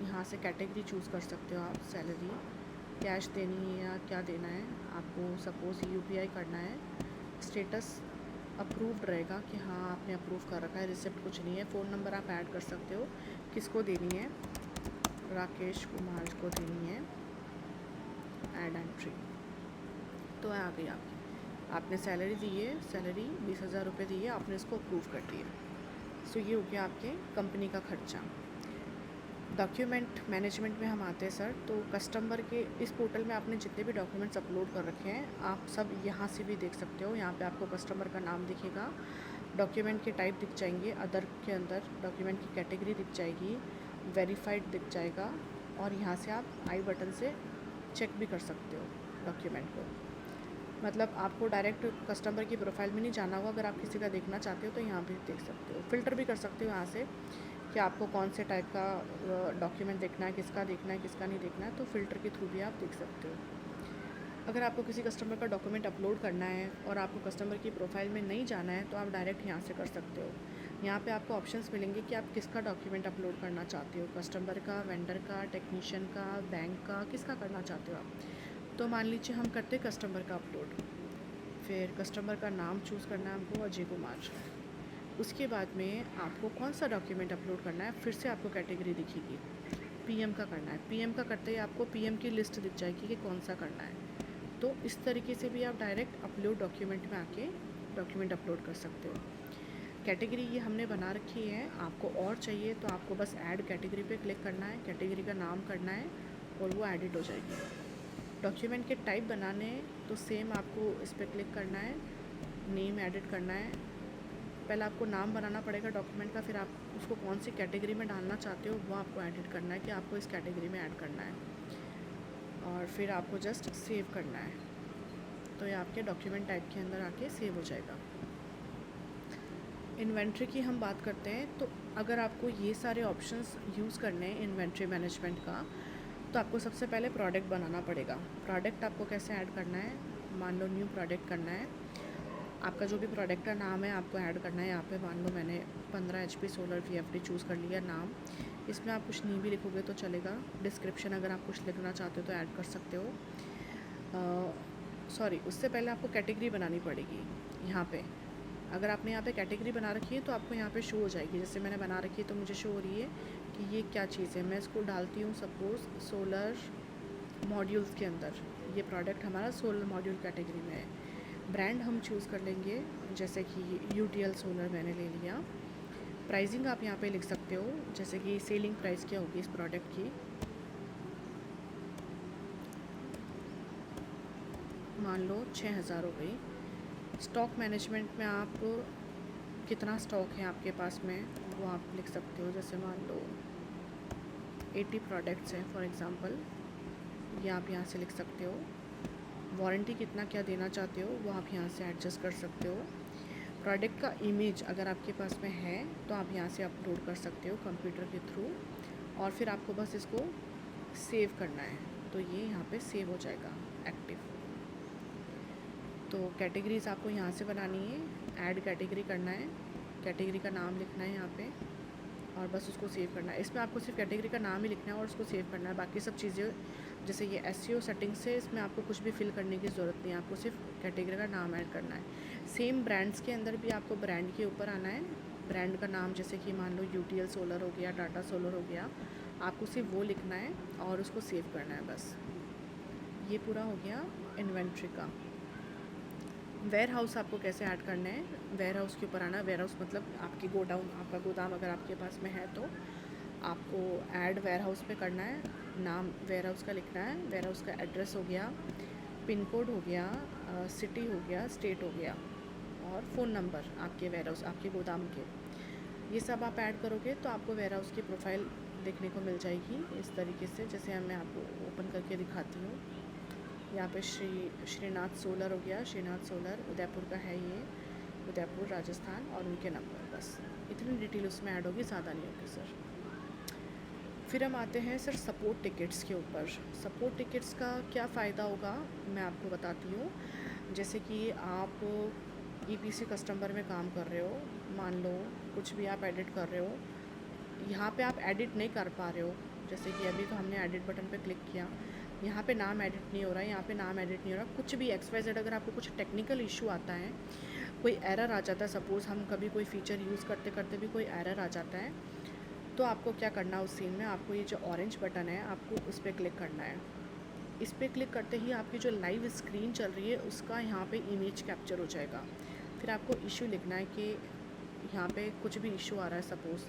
यहाँ से कैटेगरी चूज़ कर सकते हो आप, सैलरी, कैश देनी है या क्या देना है आपको। सपोज़ यूपीआई करना है। स्टेटस अप्रूव्ड रहेगा कि हाँ आपने अप्रूव कर रखा है, रिसिप्ट कुछ नहीं है। फ़ोन नंबर आप ऐड कर सकते हो, किसको देनी है, राकेश कुमार को देनी है, ऐड एंट्री। तो आ गई आपने सैलरी दी है, सैलरी 20,000 रुपये दी है, आपने इसको अप्रूव कर दिया। सो ये हो गया आपके कंपनी का खर्चा। डॉक्यूमेंट मैनेजमेंट में हम आते हैं सर। तो कस्टमर के इस पोर्टल में आपने जितने भी डॉक्यूमेंट्स अपलोड कर रखे हैं आप सब यहाँ से भी देख सकते हो। यहाँ पे आपको कस्टमर का नाम दिखेगा, डॉक्यूमेंट के टाइप दिख जाएंगे, अदर के अंदर डॉक्यूमेंट की कैटेगरी दिख जाएगी, वेरीफाइड दिख जाएगा, और यहाँ से आप आई बटन से चेक भी कर सकते हो डॉक्यूमेंट को। मतलब आपको डायरेक्ट कस्टमर की प्रोफाइल में नहीं जाना होगा। अगर आप किसी का देखना चाहते हो तो यहाँ भी देख सकते हो। फ़िल्टर भी कर सकते हो यहाँ से कि आपको कौन से टाइप का डॉक्यूमेंट देखना है, किसका देखना है, किसका नहीं देखना है, तो फ़िल्टर के थ्रू भी आप देख सकते हो। अगर आपको किसी कस्टमर का डॉक्यूमेंट अपलोड करना है और आपको कस्टमर की प्रोफाइल में नहीं जाना है तो आप डायरेक्ट यहाँ से कर सकते हो। यहाँ पे आपको ऑप्शंस मिलेंगे कि आप किसका डॉक्यूमेंट अपलोड करना चाहते हो, कस्टमर का, वेंडर का, टेक्नीशियन का, बैंक का, किसका करना चाहते हो आप। तो मान लीजिए हम करते हैं कस्टमर का अपलोड। फिर कस्टमर का नाम चूज़ करना है हमको, अजय कुमार। उसके बाद में आपको कौन सा डॉक्यूमेंट अपलोड करना है, फिर से आपको कैटेगरी दिखेगी, पीएम का करना है। पीएम का करते ही आपको पीएम की लिस्ट दिख जाएगी कि कौन सा करना है। तो इस तरीके से भी आप डायरेक्ट अपलोड डॉक्यूमेंट में आके डॉक्यूमेंट अपलोड कर सकते हो। कैटेगरी ये हमने बना रखी है, आपको और चाहिए तो आपको बस ऐड कैटेगरी पे क्लिक करना है, कैटेगरी का नाम करना है और वो एडिट हो जाएगी। डॉक्यूमेंट के टाइप बनाने तो सेम आपको इस पर क्लिक करना है, नेम एडिट करना है। पहले आपको नाम बनाना पड़ेगा डॉक्यूमेंट का, फिर आप उसको कौन सी कैटेगरी में डालना चाहते हो वो आपको एडिट करना है कि आपको इस कैटेगरी में ऐड करना है, और फिर आपको जस्ट सेव करना है। तो ये आपके डॉक्यूमेंट टाइप के अंदर आके सेव हो जाएगा। इन्वेंट्री की हम बात करते हैं, तो अगर आपको ये सारे ऑप्शंस यूज़ करने हैं इन्वेंट्री मैनेजमेंट का, तो आपको सबसे पहले प्रोडक्ट बनाना पड़ेगा। प्रोडक्ट आपको कैसे ऐड करना है, मान लो न्यू प्रोडक्ट करना है, आपका जो भी प्रोडक्ट का नाम है आपको ऐड करना है। यहाँ पे मान लो मैंने 15 HP सोलर VFD चूज़ कर लिया नाम। इसमें आप कुछ नहीं भी लिखोगे तो चलेगा। डिस्क्रिप्शन अगर आप कुछ लिखना चाहते हो तो ऐड कर सकते हो। सॉरी, उससे पहले आपको कैटेगरी बनानी पड़ेगी। यहाँ पे अगर आपने यहाँ पे कैटेगरी बना रखी है तो आपको यहाँ पे शो हो जाएगी। जैसे मैंने बना रखी है तो मुझे शो हो रही है कि ये क्या चीज़ है। मैं इसको डालती हूँ सपोज़ सोलर मॉड्यूल्स के अंदर। ये प्रोडक्ट हमारा सोलर मॉड्यूल कैटेगरी में है। ब्रांड हम चूज़ कर लेंगे, जैसे कि UTL सोलर मैंने ले लिया। प्राइसिंग आप यहाँ पे लिख सकते हो, जैसे कि सेलिंग प्राइस क्या होगी इस प्रोडक्ट की। मान लो 6000 हो गई। स्टॉक मैनेजमेंट में आप कितना स्टॉक है आपके पास में वो आप लिख सकते हो। जैसे मान लो 80 प्रोडक्ट्स हैं फॉर एग्ज़ाम्पल, ये आप यहाँ से लिख सकते हो। वारंटी कितना क्या देना चाहते हो वो आप यहाँ से एडजस्ट कर सकते हो। प्रोडक्ट का इमेज अगर आपके पास में है तो आप यहाँ से अपलोड कर सकते हो कंप्यूटर के थ्रू, और फिर आपको बस इसको सेव करना है तो ये यहाँ पे सेव हो जाएगा एक्टिव। तो कैटेगरीज़ आपको यहाँ से बनानी है, ऐड कैटेगरी करना है, कैटेगरी का नाम लिखना है यहाँ पे और बस उसको सेव करना है। इसमें आपको सिर्फ कैटेगरी का नाम ही लिखना है और उसको सेव करना है। बाकी सब चीज़ें जैसे ये SEO सेटिंग्स है, इसमें आपको कुछ भी फिल करने की ज़रूरत नहीं है, आपको सिर्फ कैटेगरी का नाम ऐड करना है। सेम ब्रांड्स के अंदर भी आपको ब्रांड के ऊपर आना है। ब्रांड का नाम जैसे कि मान लो UTL सोलर हो गया, टाटा सोलर हो गया, आपको सिर्फ वो लिखना है और उसको सेव करना है बस। ये पूरा हो गया इन्वेंट्री का। वेयर हाउस आपको कैसे ऐड करना है, वेयर हाउस के ऊपर आना है। वेयर हाउस मतलब आपकी गोडाउन, आपका गोदाम अगर आपके पास में है तो आपको ऐड वेयर हाउस पे करना है। नाम वेयर हाउस का लिखना है, वेयर हाउस का एड्रेस हो गया, पिन कोड हो गया, सिटी हो गया, स्टेट हो गया और फ़ोन नंबर आपके वेयर हाउस, आपके गोदाम के। ये सब आप ऐड करोगे तो आपको वेयर हाउस की प्रोफाइल देखने को मिल जाएगी इस तरीके से। जैसे मैं आपको ओपन करके दिखाती हूँ। यहाँ पे श्रीनाथ सोलर हो गया, श्रीनाथ सोलर उदयपुर का है ये, उदयपुर राजस्थान, और उनके नंबर, बस इतनी डिटेल उसमें ऐड होगी, ज़्यादा नहीं होगी सर। फिर हम आते हैं सर सपोर्ट टिकट्स के ऊपर। सपोर्ट टिकट्स का क्या फ़ायदा होगा मैं आपको बताती हूँ। जैसे कि आप EPC कस्टमर में काम कर रहे हो, मान लो कुछ भी आप एडिट कर रहे हो, यहाँ पे आप एडिट नहीं कर पा रहे हो। जैसे कि अभी तो हमने एडिट बटन पे क्लिक किया, यहाँ पे नाम एडिट नहीं हो रहा है, यहाँ पे नाम एडिट नहीं हो रहा, कुछ भी XYZ अगर आपको कुछ टेक्निकल इशू आता है, कोई एरर आ जाता है, सपोज़ हम कभी कोई फ़ीचर यूज़ करते करते भी कोई एरर आ जाता है, तो आपको क्या करना है उस सीन में, आपको ये जो ऑरेंज बटन है आपको उस पर क्लिक करना है। इस पर क्लिक करते ही आपकी जो लाइव स्क्रीन चल रही है उसका यहाँ पे इमेज कैप्चर हो जाएगा। फिर आपको इशू लिखना है कि यहाँ पे कुछ भी इशू आ रहा है, सपोज़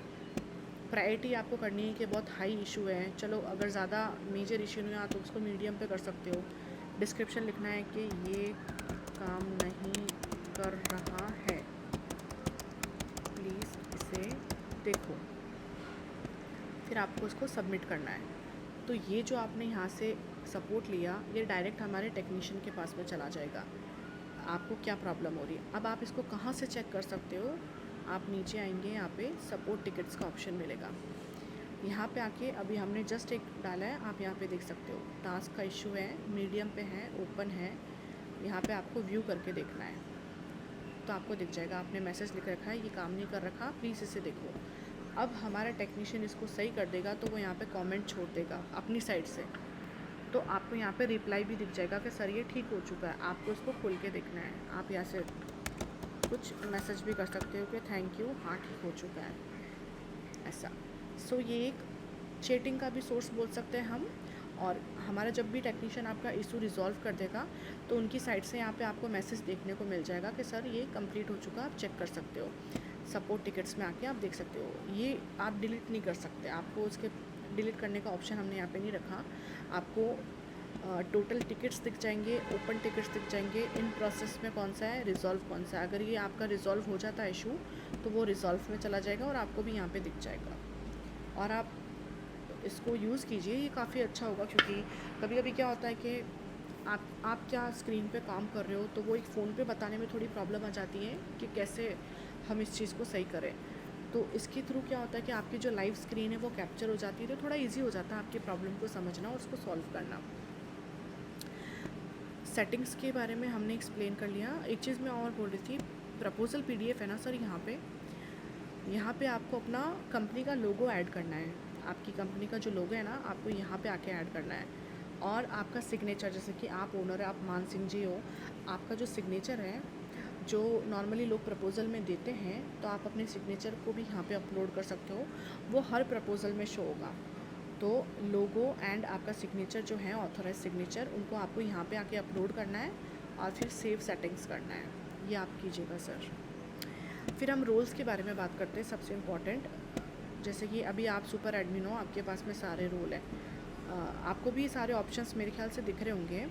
प्रायोरिटी आपको करनी है कि बहुत हाई इशू है। चलो अगर ज़्यादा मेजर इशू नहीं है तो उसको मीडियम पे कर सकते हो। डिस्क्रिप्शन लिखना है कि ये काम नहीं कर रहा है, प्लीज़ इसे देखो। फिर आपको उसको सबमिट करना है। तो ये जो आपने यहाँ से सपोर्ट लिया ये डायरेक्ट हमारे टेक्नीशियन के पास में चला जाएगा। आपको क्या प्रॉब्लम हो रही है, अब आप इसको कहाँ से चेक कर सकते हो, आप नीचे आएंगे, यहाँ पे सपोर्ट टिकट्स का ऑप्शन मिलेगा। यहाँ पे आके अभी हमने जस्ट एक डाला है, आप यहाँ पे देख सकते हो टास्क का इशू है, मीडियम पे है, ओपन है। यहाँ पे आपको व्यू करके देखना है तो आपको दिख जाएगा, आपने मैसेज लिख रखा है ये काम नहीं कर रखा, प्लीज़ इसे देखो। अब हमारा टेक्नीशियन इसको सही कर देगा तो वो यहाँ पे कमेंट छोड़ देगा अपनी साइड से, तो आपको यहाँ पे रिप्लाई भी दिख जाएगा कि सर ये ठीक हो चुका है। आपको इसको खोल के देखना है, आप यहाँ से कुछ मैसेज भी कर सकते हो कि थैंक यू, हाँ ठीक हो चुका है, ऐसा। सो ये एक चैटिंग का भी सोर्स बोल सकते हैं हम। और हमारा जब भी टेक्नीशियन आपका इशू रिजॉल्व कर देगा तो उनकी साइड से यहाँ पे आपको मैसेज देखने को मिल जाएगा कि सर ये कंप्लीट हो चुका, आप चेक कर सकते हो। सपोर्ट टिकट्स में आके आप देख सकते हो। ये आप डिलीट नहीं कर सकते, आपको उसके डिलीट करने का ऑप्शन हमने यहाँ पे नहीं रखा। आपको टोटल टिकट्स दिख जाएंगे, ओपन टिकट्स दिख जाएंगे, इन प्रोसेस में कौन सा है, रिज़ॉल्व कौन सा है। अगर ये आपका रिज़ॉल्व हो जाता है इशू तो वो रिज़ॉल्व में चला जाएगा और आपको भी यहाँ पे दिख जाएगा। और आप इसको यूज़ कीजिए, ये काफ़ी अच्छा होगा। क्योंकि कभी कभी क्या होता है कि आप क्या स्क्रीन पे काम कर रहे हो तो वो एक फ़ोन पे बताने में थोड़ी प्रॉब्लम आ जाती है कि कैसे हम इस चीज़ को सही करें। तो इसके थ्रू क्या होता है कि आपकी जो लाइव स्क्रीन है वो कैप्चर हो जाती है, तो थोड़ा ईजी हो जाता है आपकी प्रॉब्लम को समझना और उसको सॉल्व करना। सेटिंग्स के बारे में हमने एक्सप्लेन कर लिया। एक चीज़ मैं और बोल रही थी, प्रपोजल पीडीएफ है ना सर, यहाँ पे आपको अपना कंपनी का लोगो ऐड करना है। आपकी कंपनी का जो लोगो है ना, आपको यहाँ पे आके ऐड करना है। और आपका सिग्नेचर, जैसे कि आप ओनर है, आप मान सिंह जी हो, आपका जो सिग्नेचर है जो नॉर्मली लोग प्रपोज़ल में देते हैं, तो आप अपने सिग्नेचर को भी यहाँ पे अपलोड कर सकते हो। वो हर प्रपोज़ल में शो होगा। तो लोगो एंड आपका सिग्नेचर जो है, ऑथोराइज सिग्नेचर, उनको आपको यहाँ पे आके अपलोड करना है और फिर सेव सेटिंग्स करना है। ये आप कीजिएगा सर। फिर हम रोल्स के बारे में बात करते हैं, सबसे इम्पॉर्टेंट। जैसे कि अभी आप सुपर एडमिन हो, आपके पास में सारे रोल हैं, आपको भी सारे ऑप्शंस मेरे ख्याल से दिख रहे होंगे।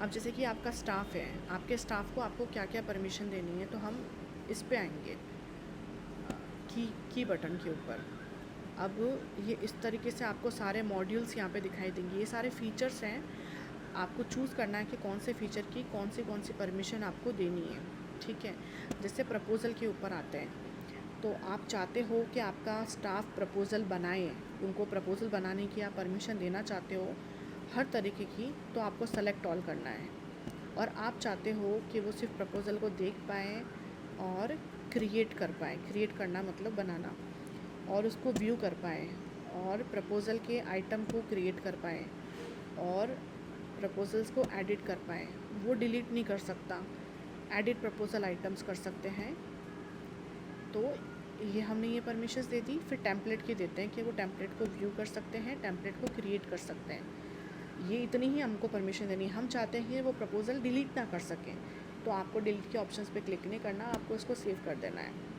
अब जैसे कि आपका स्टाफ है, आपके स्टाफ को आपको क्या क्या परमिशन देनी है, तो हम इस पे आएंगे की बटन के ऊपर। अब ये इस तरीके से आपको सारे मॉड्यूल्स यहाँ पे दिखाई देंगे। ये सारे फीचर्स हैं, आपको चूज़ करना है कि कौन से फीचर की कौन सी परमिशन आपको देनी है। ठीक है, जैसे प्रपोज़ल के ऊपर आते हैं, तो आप चाहते हो कि आपका स्टाफ प्रपोज़ल बनाए, उनको प्रपोज़ल बनाने की आप परमिशन देना चाहते हो हर तरीके की, तो आपको सेलेक्ट ऑल करना है। और आप चाहते हो कि वो सिर्फ प्रपोज़ल को देख पाएँ और क्रिएट कर पाएँ, क्रिएट करना मतलब बनाना, और उसको व्यू कर पाएँ, और प्रपोज़ल के आइटम को क्रिएट कर पाएँ, और प्रपोज़ल्स को एडिट कर पाएँ। वो डिलीट नहीं कर सकता, एडिट प्रपोज़ल आइटम्स कर सकते हैं। तो ये हमने ये परमिशंस दे दी। फिर टेम्पलेट के देते हैं कि वो टेम्पलेट को व्यू कर सकते हैं, टेम्पलेट को क्रिएट कर सकते हैं। ये इतनी ही हमको परमिशन देनी है। हम चाहते हैं वो प्रपोज़ल डिलीट ना कर सकें, तो आपको डिलीट के ऑप्शंस पे क्लिक नहीं करना, आपको इसको सेव कर देना है।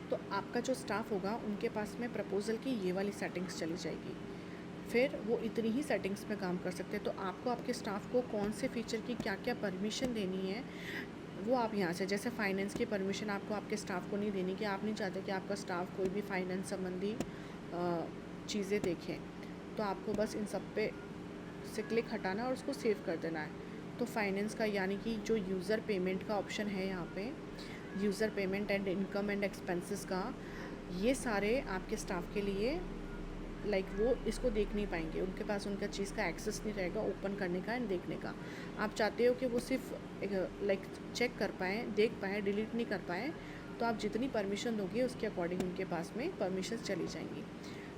तो आपका जो स्टाफ होगा, उनके पास में प्रपोज़ल की ये वाली सेटिंग्स चली जाएगी। फिर वो इतनी ही सेटिंग्स में काम कर सकते हैं। तो आपको आपके स्टाफ को कौन से फ़ीचर की क्या क्या परमिशन देनी है, वो आप यहाँ से, जैसे फाइनेंस की परमिशन आपको आपके स्टाफ को नहीं देनी, कि आप नहीं चाहते कि आपका स्टाफ कोई भी फाइनेंस संबंधी चीज़ें देखें, तो आपको बस इन सब पे से क्लिक हटाना और उसको सेव कर देना है। तो फाइनेंस का, यानी कि जो यूज़र पेमेंट का ऑप्शन है यहाँ पे, user payment and income and expenses का, ये सारे आपके स्टाफ के लिए वो इसको देख नहीं पाएंगे, उनके पास उनका चीज़ का एक्सेस नहीं रहेगा ओपन करने का एंड देखने का। आप चाहते हो कि वो सिर्फ चेक कर पाएँ, देख पाएँ, डिलीट नहीं कर पाएँ, तो आप जितनी परमिशन दोगे उसके अकॉर्डिंग उनके पास में परमिशन चली जाएंगी।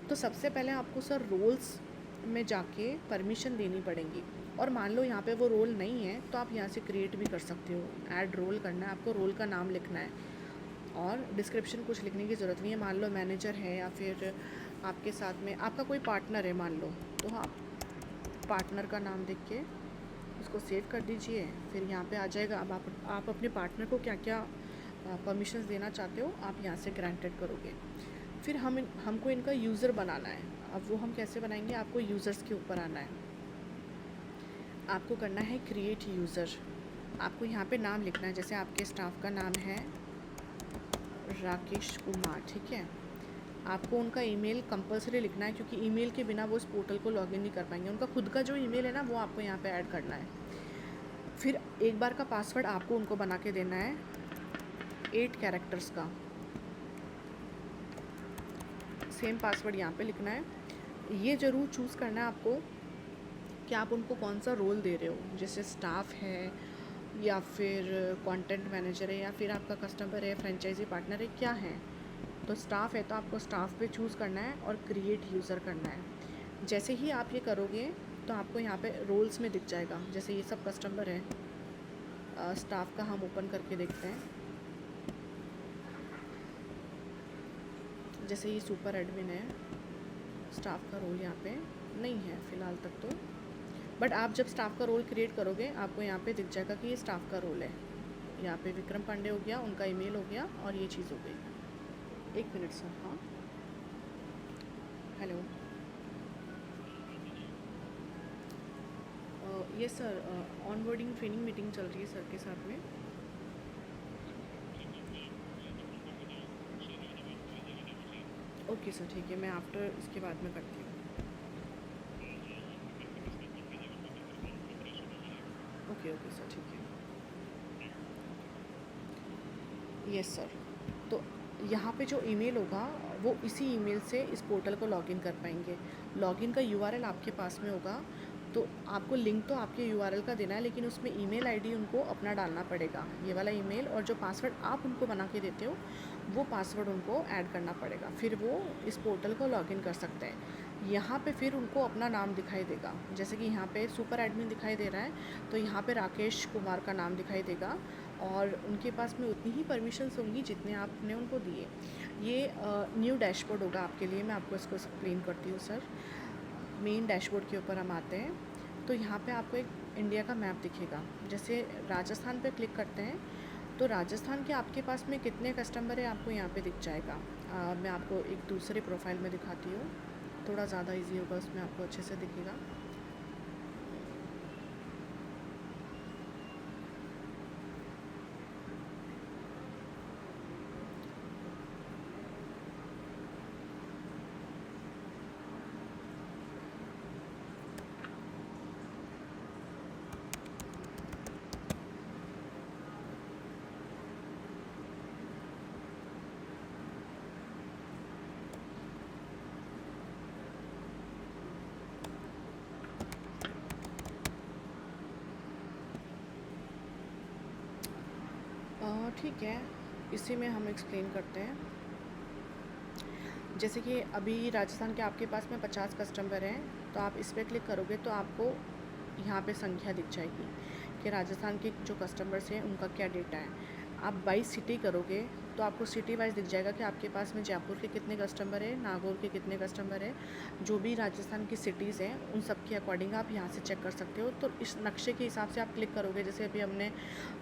तो सबसे पहले आपको सर रोल्स में जाके परमिशन देनी पड़ेंगी। और मान लो यहाँ पे वो रोल नहीं है, तो आप यहाँ से क्रिएट भी कर सकते हो। ऐड रोल करना है, आपको रोल का नाम लिखना है और डिस्क्रिप्शन कुछ लिखने की ज़रूरत नहीं है। मान लो मैनेजर है, या फिर आपके साथ में आपका कोई पार्टनर है मान लो, तो आप पार्टनर का नाम लिख के उसको सेव कर दीजिए। फिर यहाँ पे आ जाएगा। अब आप अपने पार्टनर को क्या क्या परमिशंस देना चाहते हो, आप यहाँ से ग्रांटेड करोगे। फिर हमको इनका यूज़र बनाना है। अब वो हम कैसे बनाएंगे, आपको यूज़र्स के ऊपर आना है, आपको करना है क्रिएट यूज़र। आपको यहाँ पे नाम लिखना है, जैसे आपके स्टाफ का नाम है राकेश कुमार, ठीक है। आपको उनका ईमेल कंपलसरी लिखना है, क्योंकि ईमेल के बिना वो इस पोर्टल को लॉगिन नहीं कर पाएंगे। उनका खुद का जो ईमेल है ना, वो आपको यहाँ पे ऐड करना है। फिर एक बार का पासवर्ड आपको उनको बना के देना है, 8 कैरेक्टर्स का। सेम पासवर्ड यहाँ पे लिखना है। ये ज़रूर चूज़ करना है आपको कि आप उनको कौन सा रोल दे रहे हो, जैसे स्टाफ है, या फिर कंटेंट मैनेजर है, या फिर आपका कस्टमर है, फ्रेंचाइजी पार्टनर है, क्या है। तो स्टाफ है तो आपको स्टाफ पे चूज़ करना है और क्रिएट यूज़र करना है। जैसे ही आप ये करोगे तो आपको यहाँ पे रोल्स में दिख जाएगा। जैसे ये सब कस्टमर है, स्टाफ का हम ओपन करके देखते हैं। जैसे ये सुपर एडमिन है, स्टाफ का रोल यहाँ पे नहीं है फ़िलहाल तक तो, बट आप जब स्टाफ का रोल क्रिएट करोगे आपको यहाँ पे दिख जाएगा कि ये स्टाफ का रोल है। यहाँ पे विक्रम पांडे हो गया, उनका ईमेल हो गया, और ये चीज़ हो गई। 1 मिनट सर। हाँ, हेलो। ये सर ऑनबोर्डिंग ट्रेनिंग मीटिंग चल रही है सर के साथ में। ओके सर, ठीक है, मैं आफ्टर इसके बाद में करती हूँ। ओके सर, ठीक है। Yes sir. तो यहाँ पे जो ईमेल होगा वो इसी ईमेल से इस पोर्टल को लॉगिन कर पाएंगे। लॉगिन का यूआरएल आपके पास में होगा, तो आपको लिंक तो आपके यूआरएल का देना है, लेकिन उसमें ईमेल आईडी उनको अपना डालना पड़ेगा, ये वाला ईमेल, और जो पासवर्ड आप उनको बना के देते हो वो पासवर्ड उनको ऐड करना पड़ेगा, फिर वो इस पोर्टल को लॉगिन कर सकते हैं। यहाँ पे फिर उनको अपना नाम दिखाई देगा, जैसे कि यहाँ पे सुपर एडमिन दिखाई दे रहा है, तो यहाँ पे राकेश कुमार का नाम दिखाई देगा, और उनके पास में उतनी ही परमिशंस होंगी जितने आपने उनको दिए। ये न्यू डैशबोर्ड होगा आपके लिए, मैं आपको इसको एक्सप्लेन करती हूँ सर। मेन डैशबोर्ड के ऊपर हम आते हैं, तो यहाँ पे आपको एक इंडिया का मैप दिखेगा। जैसे राजस्थान पे क्लिक करते हैं तो राजस्थान के आपके पास में कितने कस्टमर है आपको यहाँ पे दिख जाएगा। मैं आपको एक दूसरे प्रोफाइल में दिखाती हूँ, थोड़ा ज़्यादा इजी होगा, उसमें आपको अच्छे से दिखेगा। ठीक है, इसी में हम एक्सप्लेन करते हैं। जैसे कि अभी राजस्थान के आपके पास में 50 कस्टमर हैं, तो आप इस पर क्लिक करोगे तो आपको यहाँ पे संख्या दिख जाएगी कि राजस्थान के जो कस्टमर्स हैं उनका क्या डेटा है। आप बाई सिटी करोगे तो आपको सिटी वाइज दिख जाएगा कि आपके पास में जयपुर के कितने कस्टमर है, नागौर के कितने कस्टमर है, जो भी राजस्थान की सिटीज़ हैं उन सब के अकॉर्डिंग आप यहाँ से चेक कर सकते हो। तो इस नक्शे के हिसाब से आप क्लिक करोगे। जैसे अभी हमने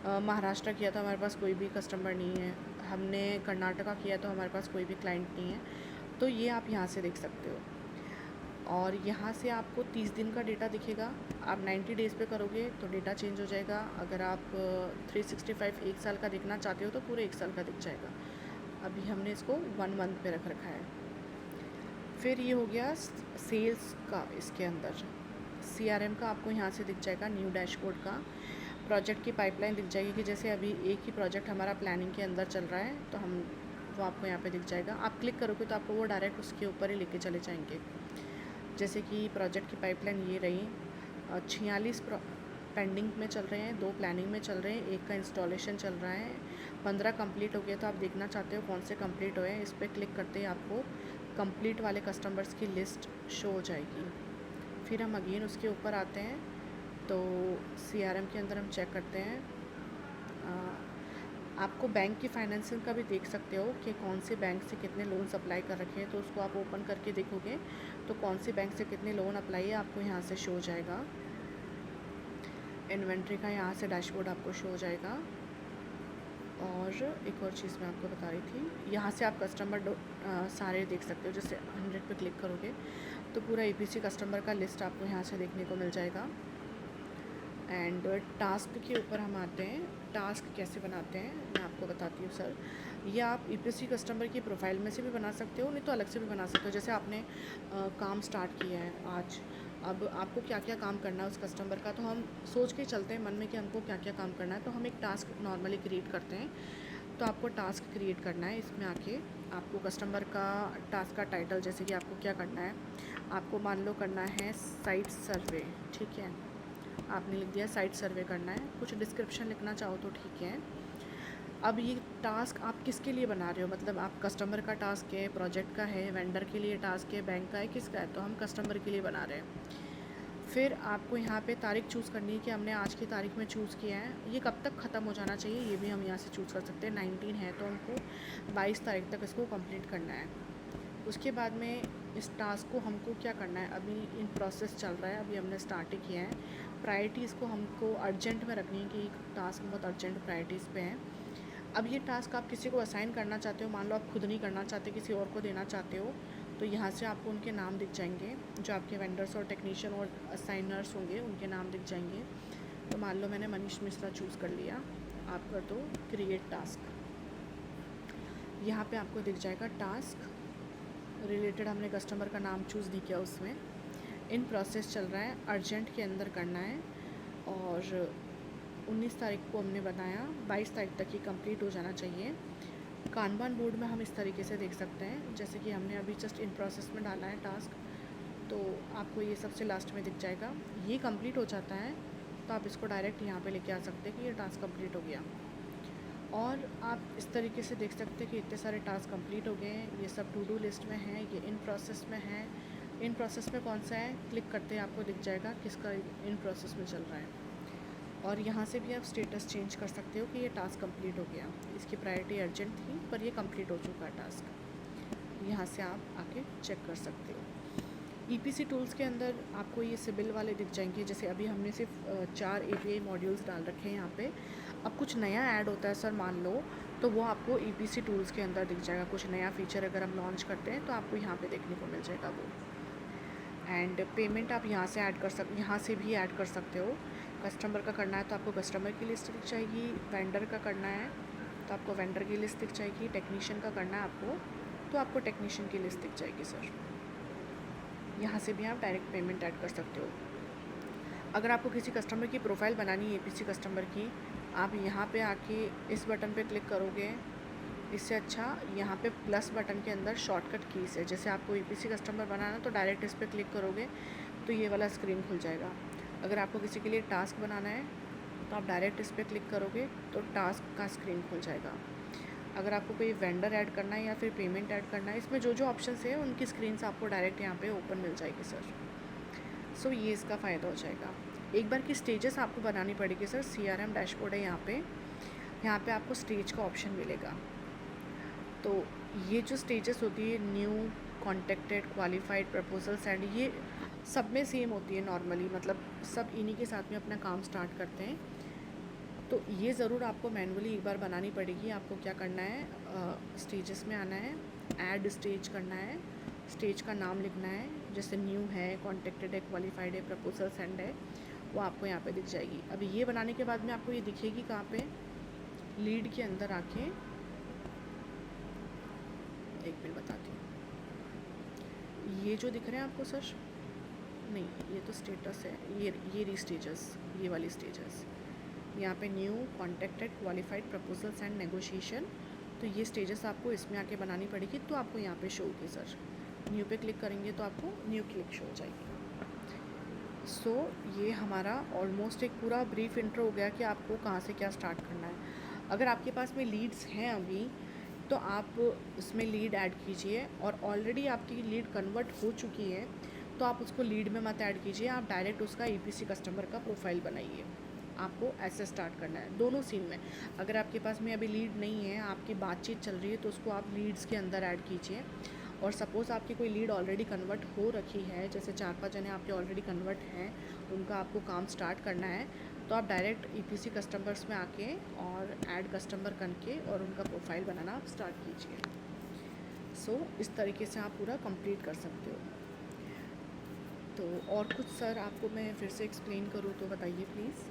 महाराष्ट्र किया तो हमारे पास कोई भी कस्टमर नहीं है, हमने कर्नाटका किया तो हमारे पास कोई भी क्लाइंट नहीं है, तो ये आप यहाँ से देख सकते हो। और यहाँ से आपको 30 दिन का डेटा दिखेगा। आप 90 डेज़ पे करोगे तो डेटा चेंज हो जाएगा। अगर आप 365 एक साल का देखना चाहते हो तो पूरे एक साल का दिख जाएगा। अभी हमने इसको 1 मंथ पे रख रखा है। फिर ये हो गया सेल्स का। इसके अंदर CRM का आपको यहाँ से दिख जाएगा, न्यू डैशबोर्ड का। प्रोजेक्ट की पाइपलाइन दिख जाएगी कि जैसे अभी एक ही प्रोजेक्ट हमारा प्लानिंग के अंदर चल रहा है तो हम वो आपको यहाँ पे दिख जाएगा। आप क्लिक करोगे तो आपको वो डायरेक्ट उसके ऊपर ही लेके चले जाएंगे। जैसे कि प्रोजेक्ट की पाइपलाइन ये रही, 46 पेंडिंग में चल रहे हैं, 2 प्लानिंग में चल रहे हैं, 1 का इंस्टॉलेशन चल रहा है, 15 कंप्लीट हो गया। तो आप देखना चाहते हो कौन से कंप्लीट हुए हैं, इस पर क्लिक करते ही आपको कंप्लीट वाले कस्टमर्स की लिस्ट शो हो जाएगी। फिर हम अगेन उसके ऊपर आते हैं तो CRM के अंदर हम चेक करते हैं। आपको बैंक की फाइनेंसिंग का भी देख सकते हो कि कौन से बैंक से कितने लोन अप्लाई कर रखे हैं, तो उसको आप ओपन करके देखोगे तो कौन से बैंक से कितने लोन अप्लाई है आपको यहाँ से शो हो जाएगा। इन्वेंट्री का यहाँ से डैशबोर्ड आपको शो हो जाएगा। और एक और चीज़ मैं आपको बता रही थी, यहाँ से आप कस्टमर सारे देख सकते हो। जैसे 100 पे क्लिक करोगे तो पूरा EPC कस्टमर का लिस्ट आपको यहाँ से देखने को मिल जाएगा। एंड टास्क के ऊपर हम आते हैं। टास्क कैसे बनाते हैं मैं आपको बताती हूँ सर। ये आप EPC कस्टमर की प्रोफाइल में से भी बना सकते हो, नहीं तो अलग से भी बना सकते हो। जैसे आपने काम स्टार्ट किया है आज, अब आपको क्या क्या काम करना है उस कस्टमर का, तो हम सोच के चलते हैं मन में कि हमको क्या क्या काम करना है। तो हम एक टास्क नॉर्मली क्रिएट करते हैं। तो आपको टास्क क्रिएट करना है, इसमें आके आपको कस्टमर का टास्क का टाइटल, जैसे कि आपको क्या करना है, आपको मान लो करना है साइट सर्वे, ठीक है, आपने लिख दिया साइट सर्वे करना है। कुछ डिस्क्रिप्शन लिखना चाहो तो ठीक है। अब ये टास्क आप किसके लिए बना रहे हो, मतलब आप कस्टमर का टास्क है, प्रोजेक्ट का है, वेंडर के लिए टास्क है, बैंक का है, किसका है, तो हम कस्टमर के लिए बना रहे हैं। फिर आपको यहाँ पे तारीख चूज़ करनी है कि हमने आज की तारीख में चूज़ किया है। ये कब तक ख़त्म हो जाना चाहिए ये भी हम यहाँ से चूज़ कर सकते हैं। 19 है तो हमको 22 तारीख तक इसको कंप्लीट करना है। उसके बाद में इस टास्क को हमको क्या करना है, अभी इन प्रोसेस चल रहा है, अभी हमने स्टार्ट ही किया है। प्रायोरिटी इसको हमको अर्जेंट में रखनी है कि टास्क बहुत अर्जेंट प्रायोरिटीज़ पे है। अब ये टास्क आप किसी को असाइन करना चाहते हो, मान लो आप खुद नहीं करना चाहते, किसी और को देना चाहते हो, तो यहाँ से आपको उनके नाम दिख जाएंगे, जो आपके वेंडर्स और टेक्नीशियन और असाइनर्स होंगे उनके नाम दिख जाएंगे। तो मान लो मैंने मनीष मिश्रा चूज़ कर लिया, आप कर दो क्रिएट टास्क। यहाँ पे आपको दिख जाएगा टास्क रिलेटेड, हमने कस्टमर का नाम चूज़ नहीं किया उसमें। इन प्रोसेस चल रहा है, अर्जेंट के अंदर करना है, और 19 तारीख को हमने बनाया, 22 तारीख तक ही कंप्लीट हो जाना चाहिए। कानबान बोर्ड में हम इस तरीके से देख सकते हैं, जैसे कि हमने अभी जस्ट इन प्रोसेस में डाला है टास्क, तो आपको ये सबसे लास्ट में दिख जाएगा। ये कंप्लीट हो जाता है तो आप इसको डायरेक्ट यहाँ पे लेके आ सकते हैं कि ये टास्क कंप्लीट हो गया। और आप इस तरीके से देख सकते हैं कि इतने सारे टास्क कंप्लीट हो गए हैं। ये सब टू डू लिस्ट में है, ये इन प्रोसेस में है। इन प्रोसेस में कौन सा है, क्लिक करते ही आपको दिख जाएगा किसका इन प्रोसेस में चल रहा है। और यहाँ से भी आप स्टेटस चेंज कर सकते हो कि ये टास्क कंप्लीट हो गया। इसकी प्रायोरिटी अर्जेंट थी पर ये कंप्लीट हो चुका है टास्क। यहाँ से आप आके चेक कर सकते हो। EPC टूल्स के अंदर आपको ये सिबिल वाले दिख जाएंगे। जैसे अभी हमने सिर्फ 4 API मॉड्यूल्स डाल रखे हैं यहाँ पे। अब कुछ नया ऐड होता है सर मान लो, तो वो आपको EPC टूल्स के अंदर दिख जाएगा। कुछ नया फीचर अगर हम लॉन्च करते हैं तो आपको यहाँ पे देखने को मिल जाएगा वो। एंड पेमेंट आप यहाँ से यहाँ से भी ऐड कर सकते हो। कस्टमर का करना है तो आपको कस्टमर की लिस्ट दिख जाएगी। वेंडर का करना है तो आपको वेंडर की लिस्ट दिख जाएगी। टेक्नीशियन का करना है आपको तो आपको टेक्नीशियन की लिस्ट दिख जाएगी सर। यहाँ से भी आप डायरेक्ट पेमेंट ऐड कर सकते हो। अगर आपको किसी कस्टमर की प्रोफाइल बनानी है EPC कस्टमर की, आप यहाँ पे आके इस बटन पे क्लिक करोगे। इससे अच्छा यहाँ पे प्लस बटन के अंदर शॉर्टकट कीज़ है। जैसे आपको EPC कस्टमर बनाना तो डायरेक्ट इस पर क्लिक करोगे तो ये वाला स्क्रीन खुल जाएगा। अगर आपको किसी के लिए टास्क बनाना है तो आप डायरेक्ट इस पर क्लिक करोगे तो टास्क का स्क्रीन खुल जाएगा। अगर आपको कोई वेंडर ऐड करना है या फिर पेमेंट ऐड करना है, इसमें जो जो ऑप्शंस है उनकी स्क्रीन्स आपको डायरेक्ट यहाँ पे ओपन मिल जाएगी सर। सो ये इसका फ़ायदा हो जाएगा। एक बार की स्टेजेस आपको बनानी पड़ेगी सर। CRM डैशबोर्ड है यहाँ पे आपको स्टेज का ऑप्शन मिलेगा। तो ये जो स्टेजेस होती है, new, contacted, qualified, proposals and, ये सब में सेम होती है नॉर्मली। मतलब सब इन्हीं के साथ में अपना काम स्टार्ट करते हैं। तो ये ज़रूर आपको मैनुअली एक बार बनानी पड़ेगी। आपको क्या करना है, स्टेजेस में आना है, ऐड स्टेज करना है, स्टेज का नाम लिखना है। जैसे न्यू है, कॉन्टेक्टेड है, क्वालिफाइड है, प्रपोजल सेंड है, वो आपको यहाँ पे दिख जाएगी। अभी ये बनाने के बाद में आपको ये दिखेगी कहाँ पे, लीड के अंदर आके, एक मिनट बताती हूँ। ये जो दिख रहे हैं आपको सर, नहीं ये तो स्टेटस है, ये रीस्टेजस, ये वाली स्टेजस। यहाँ पे new, contacted, qualified, proposals and negotiation, तो ये स्टेजेस आपको इसमें आके बनानी पड़ेगी। तो आपको यहाँ पे शो होगी सर। न्यू पे क्लिक करेंगे तो आपको न्यू क्लिक शो हो जाएगी। सो ये हमारा ऑलमोस्ट एक पूरा ब्रीफ इंट्रो हो गया कि आपको कहाँ से क्या स्टार्ट करना है। अगर आपके पास में लीड्स हैं अभी तो आप उसमें लीड ऐड कीजिए, और ऑलरेडी आपकी लीड कन्वर्ट हो चुकी है तो आप उसको लीड में मत ऐड कीजिए। आप डायरेक्ट उसका EPC कस्टमर का प्रोफाइल बनाइए। आपको ऐसे स्टार्ट करना है दोनों सीन में। अगर आपके पास में अभी लीड नहीं है, आपकी बातचीत चल रही है, तो उसको आप लीड्स के अंदर ऐड कीजिए। और सपोज़ आपकी कोई लीड ऑलरेडी कन्वर्ट हो रखी है, जैसे 4-5 जने आपके ऑलरेडी कन्वर्ट हैं, उनका आपको काम स्टार्ट करना है, तो आप डायरेक्ट EPC कस्टमर्स में आके और ऐड कस्टमर करके और उनका प्रोफाइल बनाना आप स्टार्ट कीजिए। सो इस तरीके से आप पूरा कंप्लीट कर सकते हो। तो और कुछ सर आपको मैं फिर से एक्सप्लेन करूँ तो बताइए प्लीज़।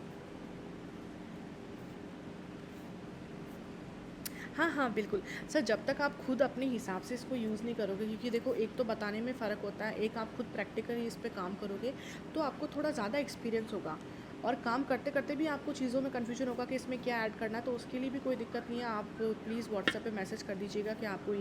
हाँ बिल्कुल सर। जब तक आप खुद अपने हिसाब से इसको यूज़ नहीं करोगे, क्योंकि देखो एक तो बताने में फ़र्क होता है, एक आप खुद प्रैक्टिकली इस पे काम करोगे तो आपको थोड़ा ज़्यादा एक्सपीरियंस होगा। और काम करते करते भी आपको चीज़ों में कन्फ्यूजन होगा कि इसमें क्या ऐड करना है, तो उसके लिए भी कोई दिक्कत नहीं है। आप प्लीज़ व्हाट्सएप पे मैसेज कर दीजिएगा कि आपको ये